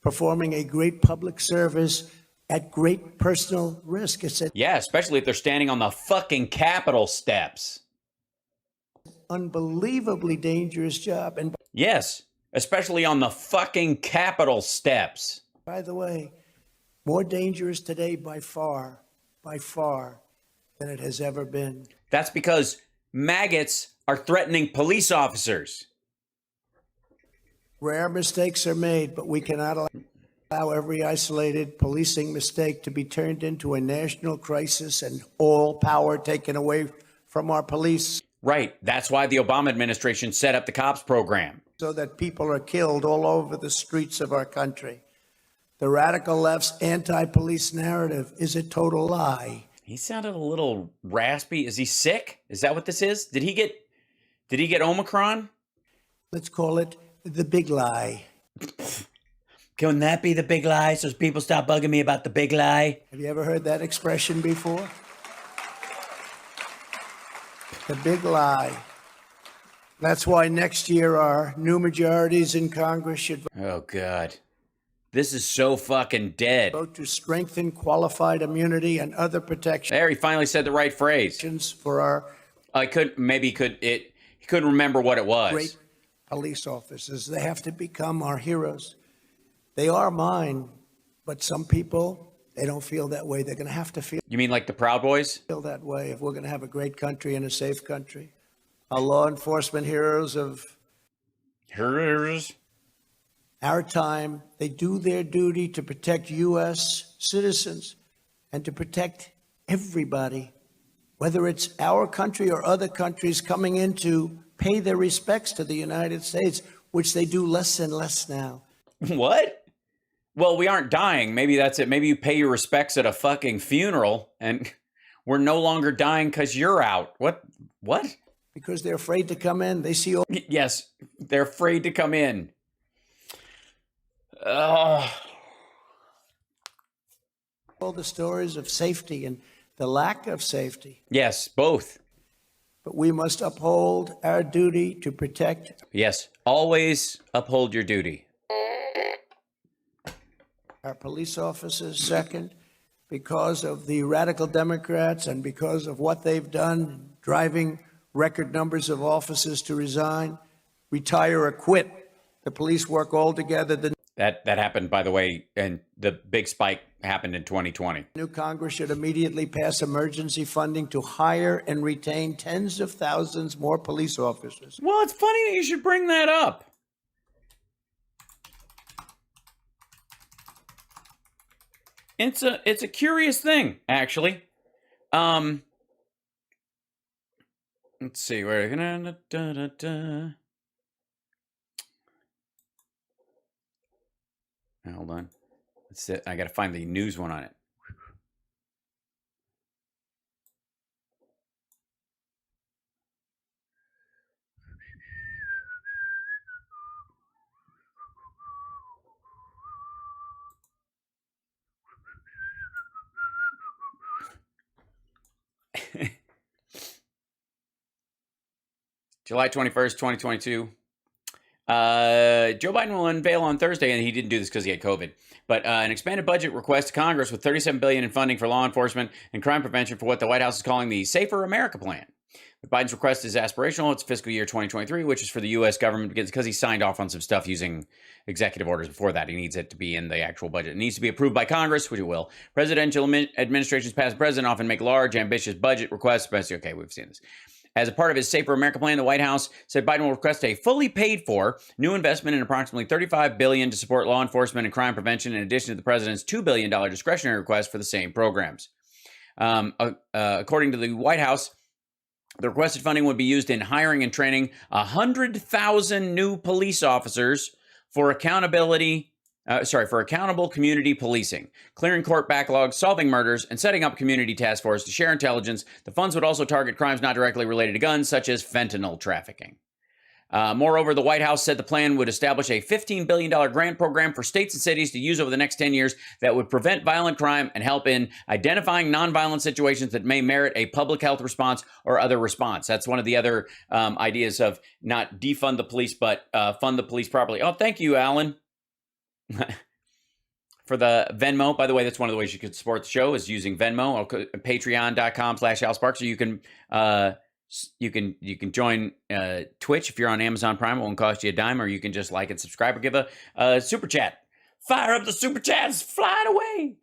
performing a great public service at great personal risk. It's an Yeah, especially if they're standing on the fucking Capitol steps. unbelievably dangerous job. And Yes, especially on the fucking Capitol steps. by the way, more dangerous today by far, than it has ever been. That's because maggots are threatening police officers. Rare mistakes are made, but we cannot allow every isolated policing mistake to be turned into a national crisis and all power taken away from our police Right. That's why the Obama administration set up the COPS program. so that people are killed all over the streets of our country. The radical left's anti-police narrative is a total lie. He sounded a little raspy. Is he sick? Is that what this is? Did he get Omicron? Let's call it the big lie. Can that be the big lie so people stop bugging me about the big lie? Have you ever heard that expression before? The big lie. That's why next year our new majorities in Congress should Oh, God. This is so fucking dead. vote to strengthen qualified immunity and other protections There, he finally said the right phrase. for our He couldn't remember what it was. great police officers. They have to become our heroes. They are mine, but some people, they don't feel that way. They're going to have to feel You mean like the Proud Boys? that way if we're going to have a great country and a safe country. Our law enforcement heroes of Hers. our time, they do their duty to protect U.S. citizens and to protect everybody, whether it's our country or other countries coming in to pay their respects to the United States, which they do less and less now. What? Well, we aren't dying. Maybe that's it. Maybe you pay your respects at a fucking funeral and we're no longer dying because you're out. What? because they're afraid to come in. They see all Yes, they're afraid to come in. Oh. the stories of safety and the lack of safety. Yes, both. But we must uphold our duty to protect Yes, always uphold your duty. our police officers. Second, because of the radical Democrats and because of what they've done, driving record numbers of officers to resign, retire, or quit. The police work all together. The That happened, by the way, and the big spike happened in 2020. new Congress should immediately pass emergency funding to hire and retain tens of thousands more police officers. Well, it's funny that you should bring that up. It's a curious thing, actually. Let's see, we're gonna hold on. That's it. I gotta find the news one on it. July 21st, 2022. Joe Biden will unveil on Thursday, and he didn't do this because he had COVID, but an expanded budget request to Congress with $37 billion in funding for law enforcement and crime prevention for what the White House is calling the Safer America Plan. But Biden's request is aspirational. It's fiscal year 2023, which is for the U.S. government because he signed off on some stuff using executive orders before that. He needs it to be in the actual budget. It needs to be approved by Congress, which it will. Presidential administrations past the president often make large, ambitious budget requests. But okay, we've seen this. As a part of his Safer America Plan, the White House said Biden will request a fully paid for new investment in approximately $35 billion to support law enforcement and crime prevention, in addition to the president's $2 billion discretionary request for the same programs. According to the White House, the requested funding would be used in hiring and training 100,000 new police officers for accountable community policing, clearing court backlogs, solving murders, and setting up community task force to share intelligence. The funds would also target crimes not directly related to guns, such as fentanyl trafficking. Moreover, the White House said the plan would establish a $15 billion grant program for states and cities to use over the next 10 years that would prevent violent crime and help in identifying nonviolent situations that may merit a public health response or other response. That's one of the other ideas of not defund the police, but fund the police properly. Oh, thank you, Alan. For the Venmo, by the way, that's one of the ways you could support the show is using Venmo, patreon.com/AlSparks. So you can join Twitch if you're on Amazon Prime. It won't cost you a dime, or you can just like and subscribe or give a super chat. Fire up the super chats, fly it away.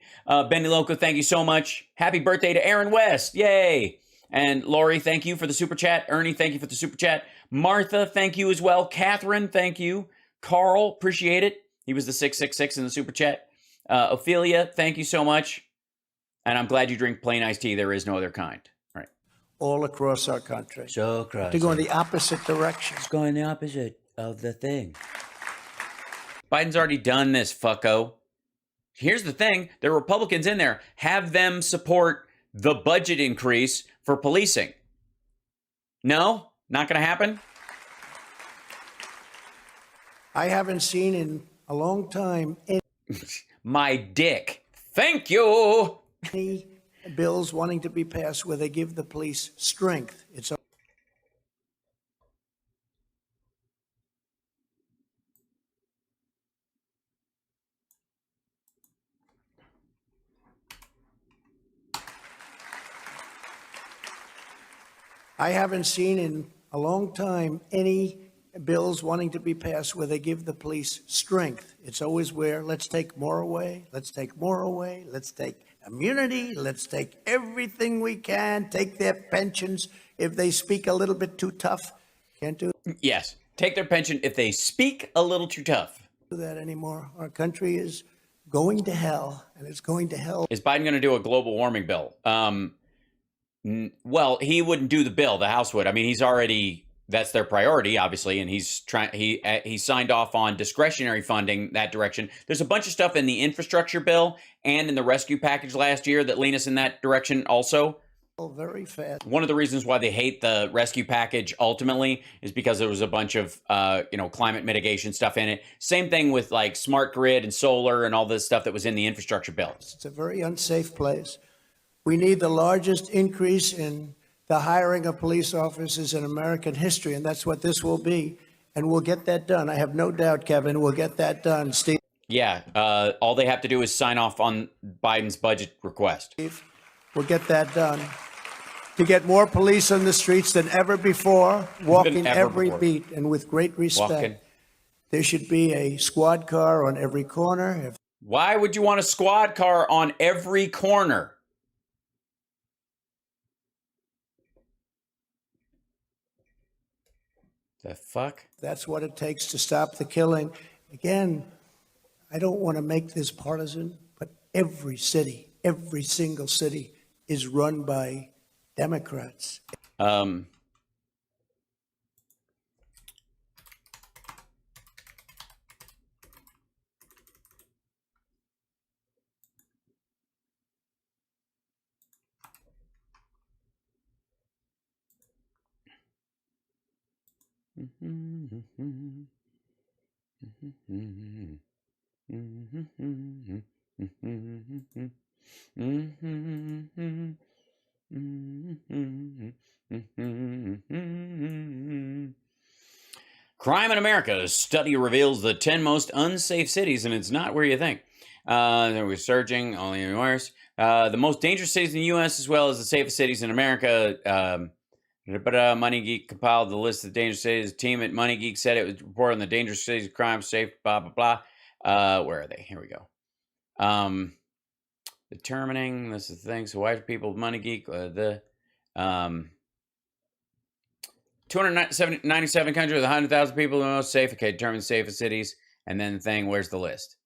Benny Loco, thank you so much. Happy birthday to Aaron West. Yay. And Lori, thank you for the super chat. Ernie, thank you for the super chat. Martha, thank you as well. Catherine, thank you. Carl, appreciate it. He was the 666 in the super chat. Ophelia, thank you so much. And I'm glad you drink plain iced tea. There is no other kind. All right. all across our country. So across. To go in the opposite direction. It's going the opposite of the thing. Biden's already done this, fucko. Here's the thing. There are Republicans in there. Have them support the budget increase for policing. No? Not going to happen? I haven't seen in a long time My dick. Thank you. any bills wanting to be passed where they give the police strength. It's I haven't seen in a long time any bills wanting to be passed where they give the police strength. It's always where let's take more away, let's take more away, let's take immunity, let's take everything we can, take their pensions if they speak a little bit too tough. Can't do Yes. Take their pension if they speak a little too tough. that anymore. Our country is going to hell, and it's going to hell. Is Biden going to do a global warming bill? Well, he wouldn't do the bill. The House would. I mean, he's already, that's their priority, obviously, and he's trying. He signed off on discretionary funding that direction. There's a bunch of stuff in the infrastructure bill and in the rescue package last year that lean us in that direction also. Very fast. One of the reasons why they hate the rescue package ultimately is because there was a bunch of, climate mitigation stuff in it. Same thing with like smart grid and solar and all this stuff that was in the infrastructure bill. It's a very unsafe place. We need the largest increase in the hiring of police officers in American history, and that's what this will be. And we'll get that done. I have no doubt, Kevin, we'll get that done. Steve? Yeah, all they have to do is sign off on Biden's budget request. We'll get that done. To get more police on the streets than ever before, walking every beat and with great respect. There should be a squad car on every corner. Why would you want a squad car on every corner? The fuck? That's what it takes to stop the killing. Again, I don't want to make this partisan, but every city, every single city is run by Democrats. Crime in America. A study reveals the 10 most unsafe cities, and it's not where you think. We're surging, only worse. The most dangerous cities in the U.S. as well as the safest cities in America. Money Geek compiled the list of dangerous cities. The team at Money Geek said it was reported on the dangerous cities of crime, safe, blah, blah, blah. Where are they? Here we go. Determining, this is the thing. So white people, Money Geek, 297 countries with 100,000 people, the most safe. Okay, determine the safest cities. And then the thing, where's the list?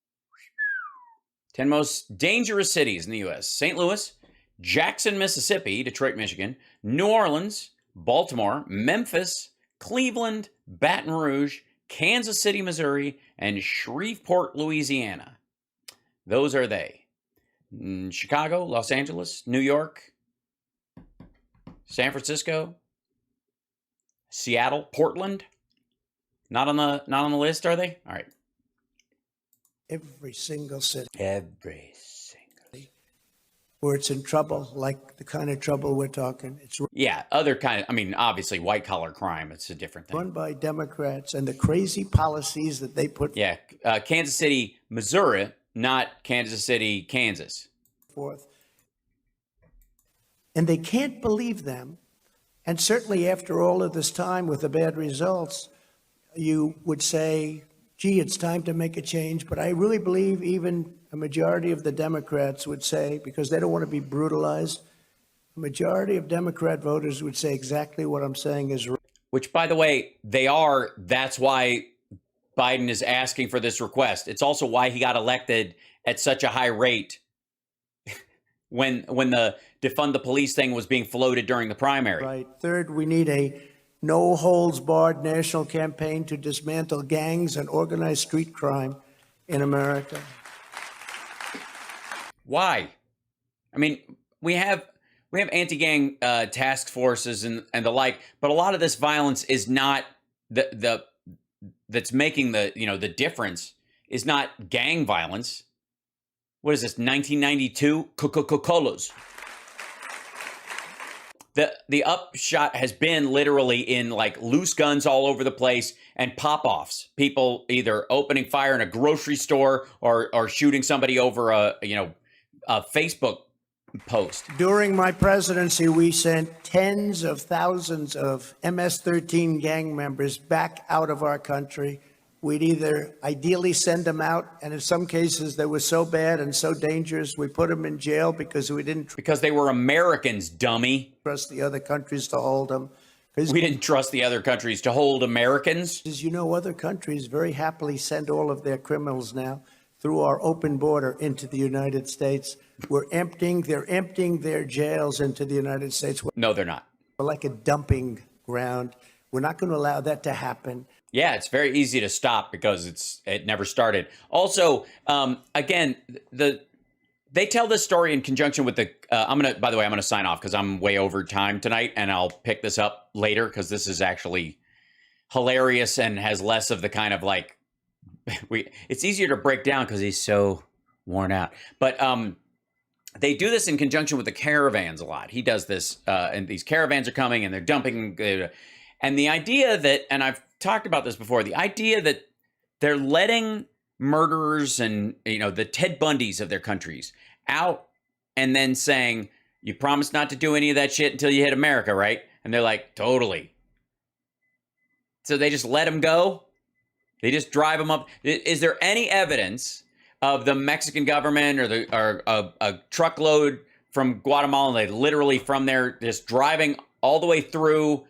10 most dangerous cities in the U.S. St. Louis, Jackson, Mississippi, Detroit, Michigan, New Orleans, Baltimore, Memphis, Cleveland, Baton Rouge, Kansas City, Missouri, and Shreveport, Louisiana. Those are they. Chicago, Los Angeles, New York, San Francisco, Seattle, Portland. Not on the list, are they? All right. Every single city. Every single. Where it's in trouble, like the kind of trouble we're talking. It's other kind of, obviously white collar crime. It's a different thing. Run by Democrats and the crazy policies that they put Kansas City, Missouri, not Kansas City, Kansas. Forth. And they can't believe them. And certainly after all of this time with the bad results, you would say, gee, it's time to make a change. But I really believe even a majority of the Democrats would say, because they don't want to be brutalized, a majority of Democrat voters would say exactly what I'm saying is right. Which, by the way, they are. That's why Biden is asking for this request. It's also why he got elected at such a high rate when the defund the police thing was being floated during the primary. Right. Third, we need a no-holds-barred national campaign to dismantle gangs and organized street crime in America. Why? We have anti-gang task forces and the like, but a lot of this violence is not that's making the difference is not gang violence. What is this, 1992? Coca-Colas. The upshot has been literally in like loose guns all over the place and pop-offs. People either opening fire in a grocery store or shooting somebody over a Facebook post. During my presidency, we sent tens of thousands of MS-13 gang members back out of our country. We'd either ideally send them out, and in some cases they were so bad and so dangerous, we put them in jail because we didn't because they were Americans, dummy. Trust the other countries to hold them. We didn't trust the other countries to hold Americans. As you know, other countries very happily send all of their criminals now through our open border into the United States. They're emptying their jails into the United States. No, they're not. We're like a dumping ground. We're not going to allow that to happen. Yeah, it's very easy to stop because it never started. Also, again, the they tell this story in conjunction with the, by the way, I'm going to sign off because I'm way over time tonight, and I'll pick this up later because this is actually hilarious and has less of the kind of like, it's easier to break down because he's so worn out. But they do this in conjunction with the caravans a lot. He does this, and these caravans are coming and they're dumping. And the idea that, and I've talked about this before, the idea that they're letting murderers and, the Ted Bundys of their countries out and then saying, you promise not to do any of that shit until you hit America, right? And they're like, totally. So they just let them go? They just drive them up? Is there any evidence of the Mexican government or a truckload from Guatemala, they literally from there just driving all the way through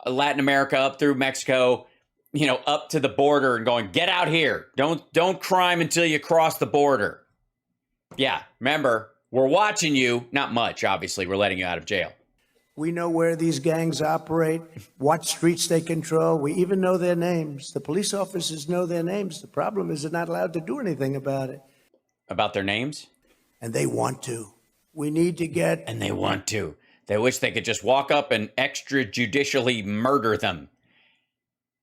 Latin America, up through Mexico, up to the border and going, get out here. Don't crime until you cross the border. Yeah, remember, we're watching you. Not much, obviously. We're letting you out of jail. We know where these gangs operate, what streets they control. We even know their names. The police officers know their names. The problem is they're not allowed to do anything about it. About their names? And they want to. We need to get... And they want to. They wish they could just walk up and extrajudicially murder them.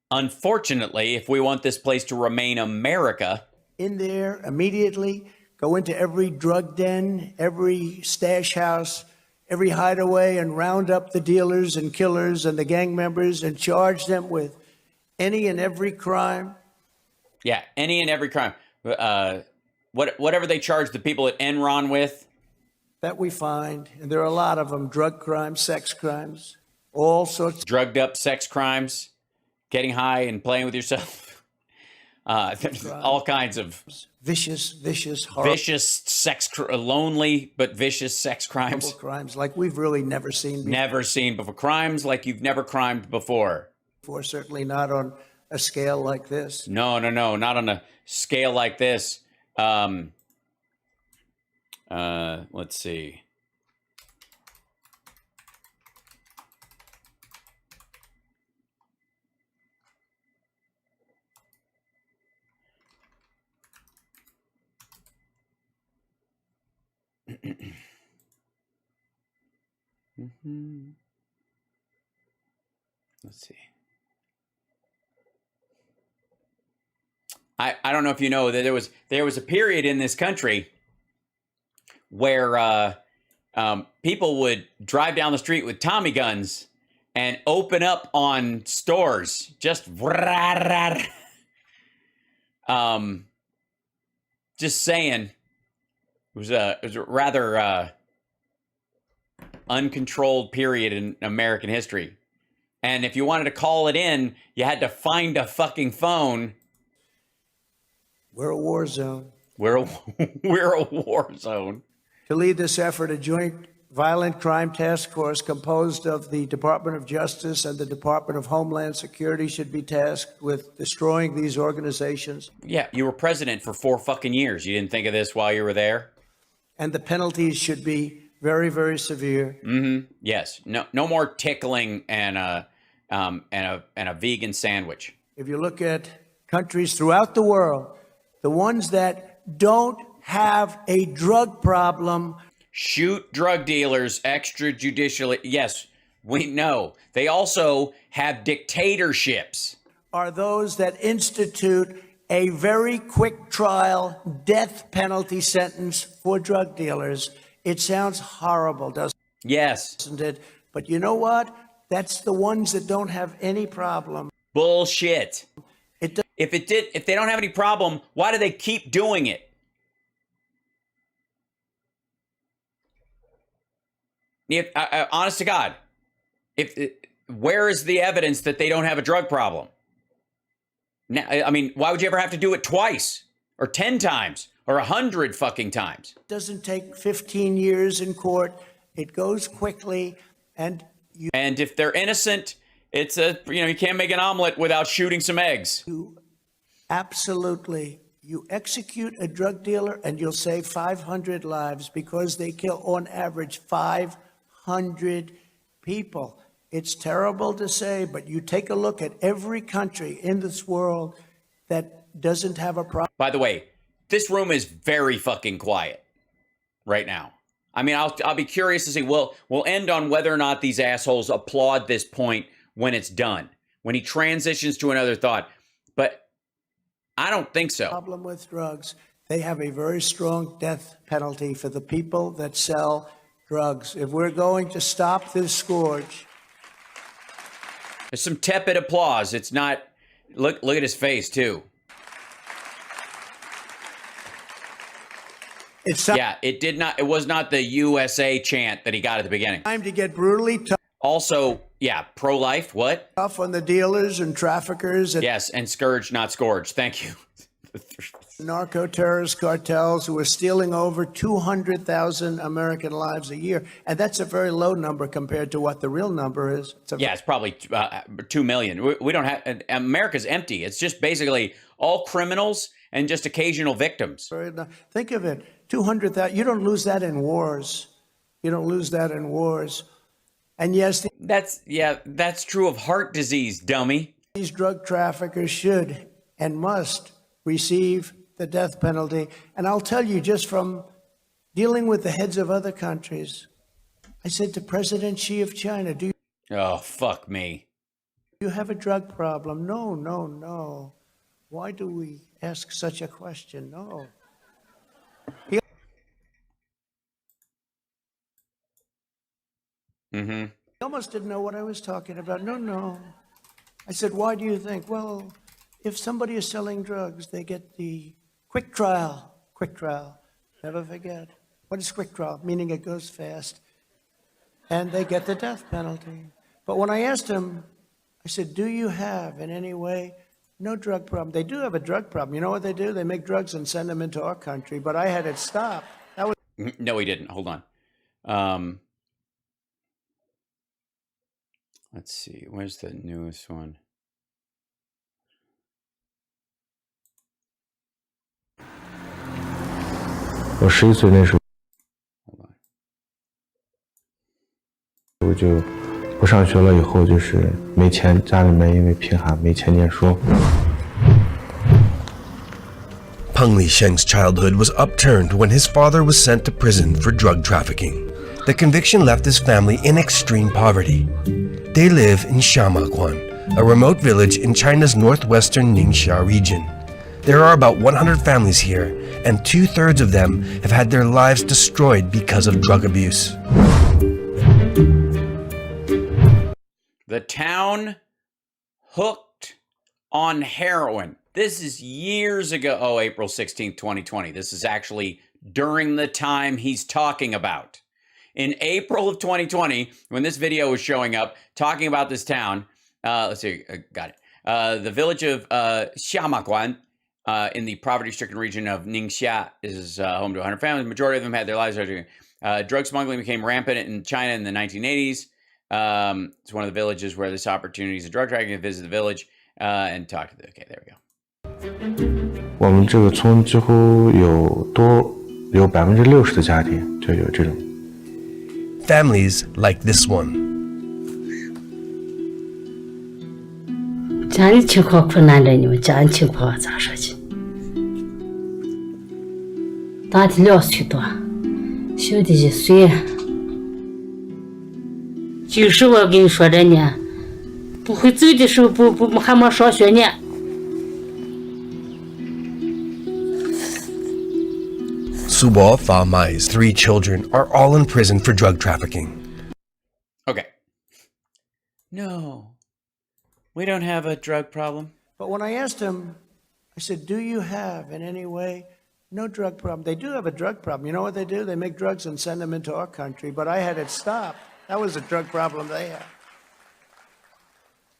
Unfortunately, if we want this place to remain America... In there immediately, go into every drug den, every stash house, every hideaway, and round up the dealers and killers and the gang members and charge them with any and every crime. Yeah, any and every crime. Whatever they charge the people at Enron with. That we find, and there are a lot of them, drug crimes, sex crimes, all sorts. Drugged up sex crimes, getting high and playing with yourself. All kinds of vicious, lonely but vicious sex crimes. Crimes like we've really never seen before. Never seen before. Crimes like you've never crimed before. Certainly not on a scale like this. No, not on a scale like this. Let's see. Let's see. I don't know if you know that there was a period in this country where people would drive down the street with Tommy guns and open up on stores. Just saying. It was a rather uncontrolled period in American history. And if you wanted to call it in, you had to find a fucking phone. We're a war zone. We're a war zone. To lead this effort, a joint violent crime task force composed of the Department of Justice and the Department of Homeland Security should be tasked with destroying these organizations. Yeah, you were president for 4 fucking years. You didn't think of this while you were there? And the penalties should be very, very severe. Mm-hmm. Yes. No more tickling and a vegan sandwich. If you look at countries throughout the world, the ones that don't have a drug problem. Shoot drug dealers extrajudicially. Yes, we know. They also have dictatorships. Are those that institute a very quick trial death penalty sentence for drug dealers. It sounds horrible, doesn't it? But you know what? That's the ones that don't have any problem. Bullshit. If they don't have any problem, why do they keep doing it? Honest to God, where is the evidence that they don't have a drug problem? Now, I mean, why would you ever have to do it twice or 10 times or 100 fucking times? It doesn't take 15 years in court. It goes quickly, and if they're innocent, it's you can't make an omelet without shooting some eggs. Absolutely. You execute a drug dealer and you'll save 500 lives because they kill on average 500 people. It's terrible to say, but you take a look at every country in this world that doesn't have a problem. By the way, this room is very fucking quiet. right now. I mean, I'll be curious to see. We'll end on whether or not these assholes applaud this point when it's done, when he transitions to another thought. But I don't think so. Problem with drugs, they have a very strong death penalty for the people that sell drugs. If we're going to stop this scourge, There's some tepid applause. It's not. Look at his face too. it's Yeah, it was not the USA chant that he got at the beginning. time to get brutally Also, yeah, pro-life, what? tough on the dealers and traffickers and Yes, and scourge, not scourge. Thank you. narco-terrorist cartels who are stealing over 200,000 American lives a year. And that's a very low number compared to what the real number is. Yeah, it's probably 2 million. We don't have, America's empty. It's just basically all criminals and just occasional victims. Think of it, 200,000. You don't lose that in wars. You don't lose that in wars. And yes, That's true of heart disease, dummy. these drug traffickers should and must receive the death penalty. And I'll tell you, just from dealing with the heads of other countries, I said to President Xi of China, do Oh, fuck me. you have a drug problem? No, no, no. Why do we ask such a question? No. Mm-hmm. He almost didn't know what I was talking about. No, no. I said, why do you think? Well, if somebody is selling drugs, they get the quick trial. Quick trial. Never forget. What is quick trial? Meaning it goes fast. And they get the death penalty. But when I asked him, I said, do you have in any way no drug problem? They do have a drug problem. You know what they do? They make drugs and send them into our country. But I had it stopped. That was No, he didn't. Hold on. Let's see. Where's the newest one? Hold on. 我就不上学了，以后就是没钱，家里面因为贫寒没钱念书。 Peng Lisheng's childhood was upturned when his father was sent to prison for drug trafficking. The conviction left his family in extreme poverty. They live in Xiamakwan, a remote village in China's northwestern Ningxia region. There are about 100 families here, and 2/3 of them have had their lives destroyed because of drug abuse. The town hooked on heroin. This is years ago. Oh, April 16th, 2020. This is actually during the time he's talking about. In April of 2020, when this video was showing up, talking about this town, let's see, got it. The village of Xiamakwan in the poverty-stricken region of Ningxia is home to 100 families. The majority of them had their lives. Drug smuggling became rampant in China in the 1980s. It's one of the villages where this opportunity is a drug trafficking to visit the village and talk to the. Okay, there we go. 我们这个村几乎有60%的家庭就有这种。 Families like this one. 家里情况困难着，你们家里情况咋说去？大的2岁多，小的1岁。就是我跟你说着呢，不会走的时候还没上学呢。 Subo Fa Mai's 3 children are all in prison for drug trafficking. Okay. No, we don't have a drug problem. But when I asked him, I said, do you have in any way no drug problem? They do have a drug problem. You know what they do? They make drugs and send them into our country. But I had it stopped. That was a drug problem they had.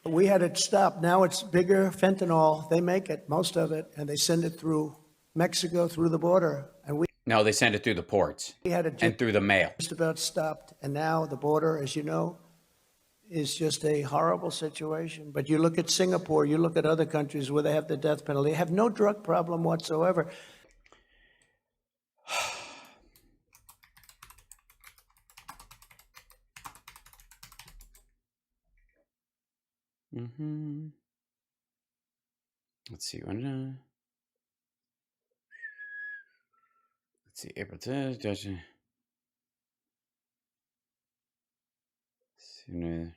But we had it stopped. Now it's bigger fentanyl. They make it, most of it, and they send it through Mexico, through the border. And we No, they send it through the ports had it and through the mail. just about stopped. And now the border, as you know, is just a horrible situation. But you look at Singapore, you look at other countries where they have the death penalty, they have no drug problem whatsoever. Let's see. Let's see. April 10th. There's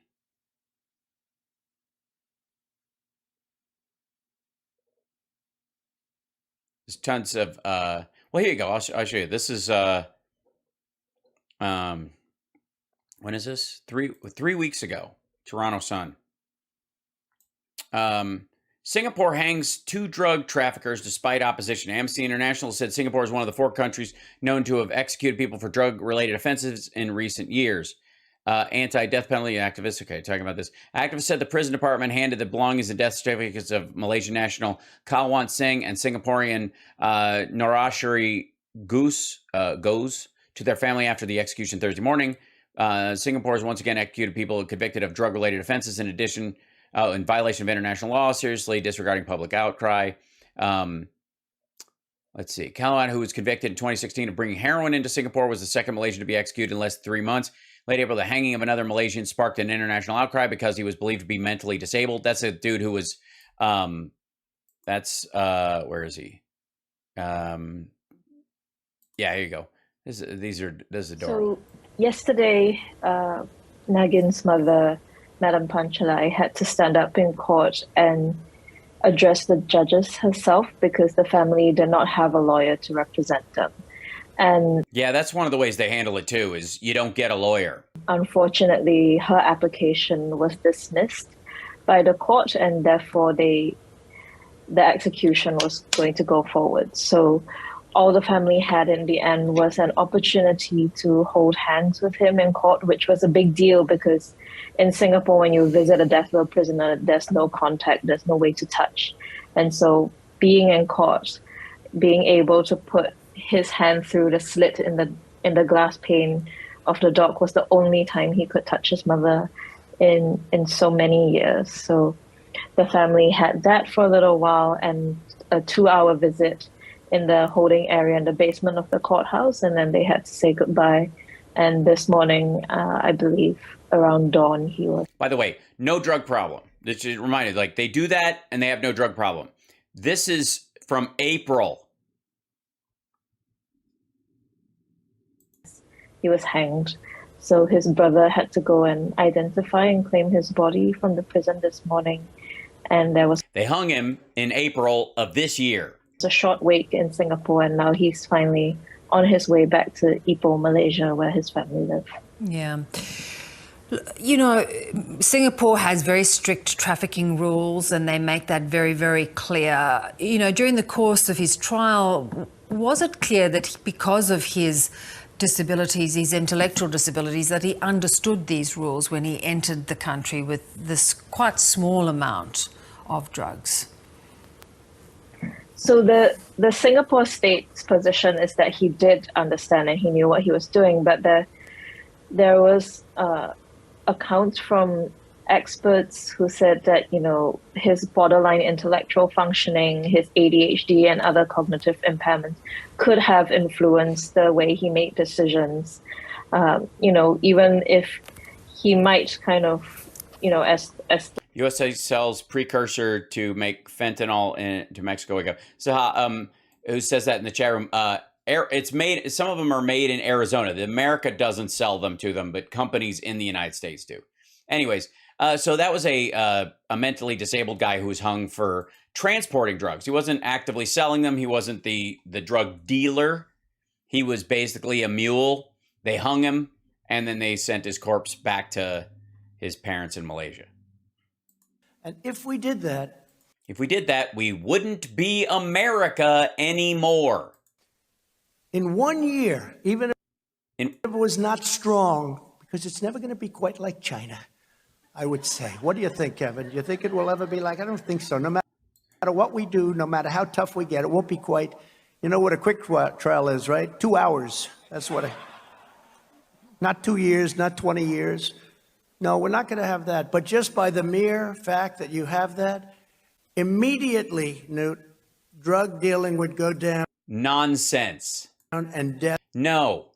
tons of well, here you go. I'll show you. This is when is this? 3 weeks ago. Toronto Sun. Singapore hangs 2 drug traffickers despite opposition. Amnesty International said Singapore is one of the 4 countries known to have executed people for drug-related offenses in recent years. Anti-death penalty activists, okay, talking about this. Activists said the prison department handed the belongings and death certificates of Malaysian national Kalwan Singh and Singaporean Norashari Goes to their family after the execution Thursday morning. Singapore has once again executed people convicted of drug-related offenses in addition in violation of international law, seriously disregarding public outcry. Let's see. Kalwan, who was convicted in 2016 of bringing heroin into Singapore, was the second Malaysian to be executed in less than 3 months. Late April, the hanging of another Malaysian sparked an international outcry because he was believed to be mentally disabled. That's a dude who was, where is he? Yeah, here you go. This is adorable. So yesterday, Nagin's mother, Madam Panchalai, had to stand up in court and address the judges herself because the family did not have a lawyer to represent them. And yeah, that's one of the ways they handle it too, is you don't get a lawyer. Unfortunately, her application was dismissed by the court, and therefore the execution was going to go forward. So all the family had in the end was an opportunity to hold hands with him in court, which was a big deal because in Singapore, when you visit a death row prisoner, there's no contact, there's no way to touch. And so being in court, being able to put his hand through the slit in the glass pane of the dock was the only time he could touch his mother in so many years. So the family had that for a little while and a 2-hour visit in the holding area in the basement of the courthouse, and then they had to say goodbye. And this morning, I believe around dawn, he was. By the way, no drug problem. This just reminded, like, they do that and they have no drug problem. This is from April. He was hanged. So his brother had to go and identify and claim his body from the prison this morning. And they hung him in April of this year. It's a short wait in Singapore, and now he's finally on his way back to Ipoh, Malaysia, where his family live. Yeah. You know, Singapore has very strict trafficking rules, and they make that very, very clear. You know, during the course of his trial, was it clear that because of his disabilities, his intellectual disabilities, that he understood these rules when he entered the country with this quite small amount of drugs? So the Singapore state's position is that he did understand and he knew what he was doing, but there was accounts from experts who said that, you know, his borderline intellectual functioning, his ADHD and other cognitive impairments could have influenced the way he made decisions. You know, even if he might kind of, you know, as USA sells precursor to make fentanyl to Mexico. We go. So, who says that in the chat room? It's made. Some of them are made in Arizona. America doesn't sell them to them, but companies in the United States do. Anyways, so that was a mentally disabled guy who was hung for transporting drugs. He wasn't actively selling them. He wasn't the drug dealer. He was basically a mule. They hung him, and then they sent his corpse back to his parents in Malaysia. And if we did that, we wouldn't be America anymore. In 1 year, even if it was not strong, because it's never going to be quite like China, I would say. What do you think, Kevin? Do you think it will ever be like? I don't think so. No matter what we do, no matter how tough we get, it won't be quite. You know what a quick trial is, right? 2 hours. That's what. Not 2 years, not 20 years. No, we're not going to have that. But just by the mere fact that you have that, immediately, Newt, drug dealing would go down. Nonsense. And death. No.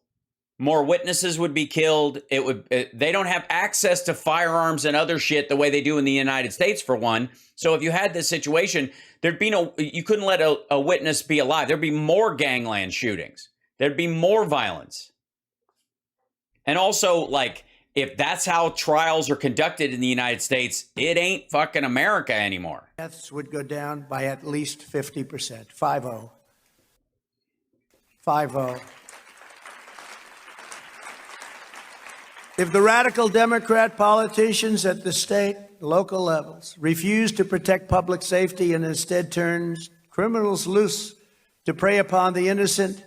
More witnesses would be killed. They don't have access to firearms and other shit the way they do in the United States, for one. So if you had this situation, you couldn't let a witness be alive. There'd be more gangland shootings. There'd be more violence. And also, like, if that's how trials are conducted in the United States, it ain't fucking America anymore. Deaths would go down by at least 50%. 5-0. 5-0. If the radical Democrat politicians at the state, local levels refuse to protect public safety and instead turns criminals loose to prey upon the innocent,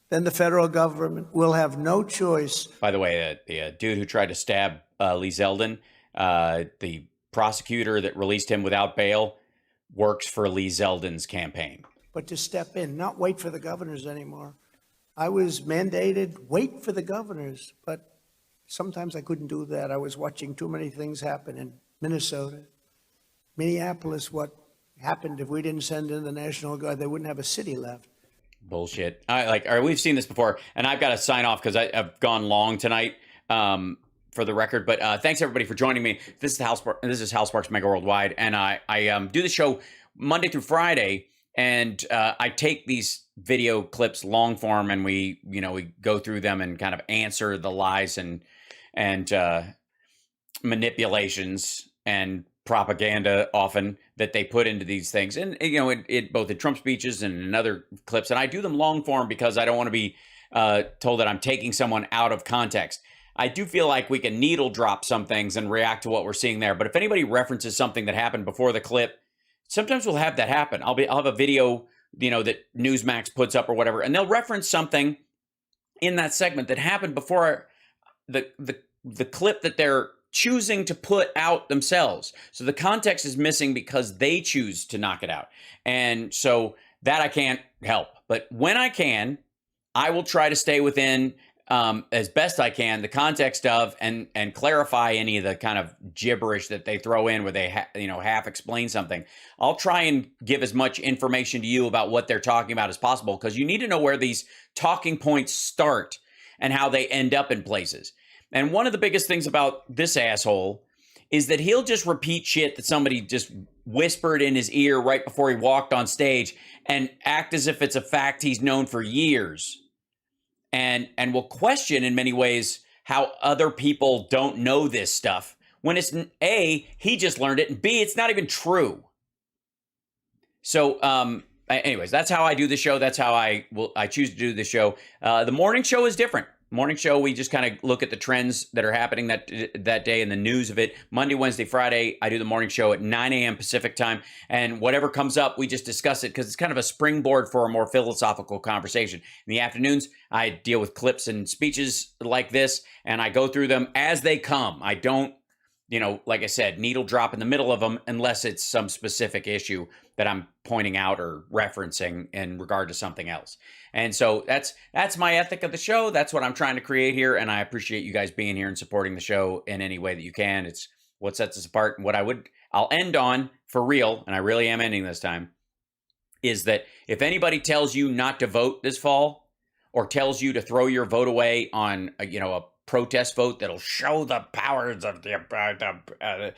then the federal government will have no choice. By the way, the dude who tried to stab Lee Zeldin, the prosecutor that released him without bail, works for Lee Zeldin's campaign. But to step in, not wait for the governors anymore. I was mandated, wait for the governors, but sometimes I couldn't do that. I was watching too many things happen in Minnesota, Minneapolis. What happened if we didn't send in the National Guard? They wouldn't have a city left. Bullshit. We've seen this before, and I've got to sign off because I've gone long tonight, for the record. But thanks everybody for joining me. This is Hal Sparks Mega Worldwide, and I do the show Monday through Friday, and I take these video clips long form, and we go through them and kind of answer the lies and manipulations and propaganda often that they put into these things, and it both in Trump speeches and in other clips. And I do them long form because I don't want to be told that I'm taking someone out of context. I do feel like we can needle drop some things and react to what we're seeing there. But if anybody references something that happened before the clip, sometimes we'll have that happen. I'll have a video, that Newsmax puts up or whatever, and they'll reference something in that segment that happened before the clip that they're choosing to put out themselves. So the context is missing because they choose to knock it out. And so that I can't help. But when I can, I will try to stay within, as best I can, the context of and clarify any of the kind of gibberish that they throw in where they half explain something. I'll try and give as much information to you about what they're talking about as possible, because you need to know where these talking points start and how they end up in places. And one of the biggest things about this asshole is that he'll just repeat shit that somebody just whispered in his ear right before he walked on stage and act as if it's a fact he's known for years. And will question in many ways how other people don't know this stuff when it's A, he just learned it, and B, it's not even true. So anyways, that's how I do the show. That's how I choose to do the show. The morning show is different. Morning show, we just kind of look at the trends that are happening that day and the news of it. Monday, Wednesday, Friday, I do the morning show at 9 a.m. Pacific time. And whatever comes up, we just discuss it because it's kind of a springboard for a more philosophical conversation. In the afternoons, I deal with clips and speeches like this, and I go through them as they come. I don't, like I said, needle drop in the middle of them unless it's some specific issue that I'm pointing out or referencing in regard to something else. And so that's my ethic of the show. That's what I'm trying to create here. And I appreciate you guys being here and supporting the show in any way that you can. It's what sets us apart. And what I'll end on for real, and I really am ending this time, is that if anybody tells you not to vote this fall or tells you to throw your vote away on a protest vote that'll show the powers of the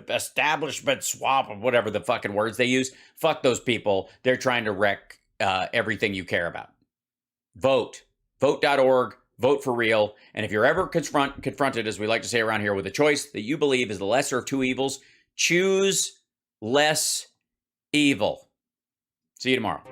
establishment swamp, or whatever the fucking words they use, fuck those people. They're trying to wreck everything you care about. Vote. Vote.org. Vote for real. And if you're ever confronted, as we like to say around here, with a choice that you believe is the lesser of two evils, choose less evil. See you tomorrow.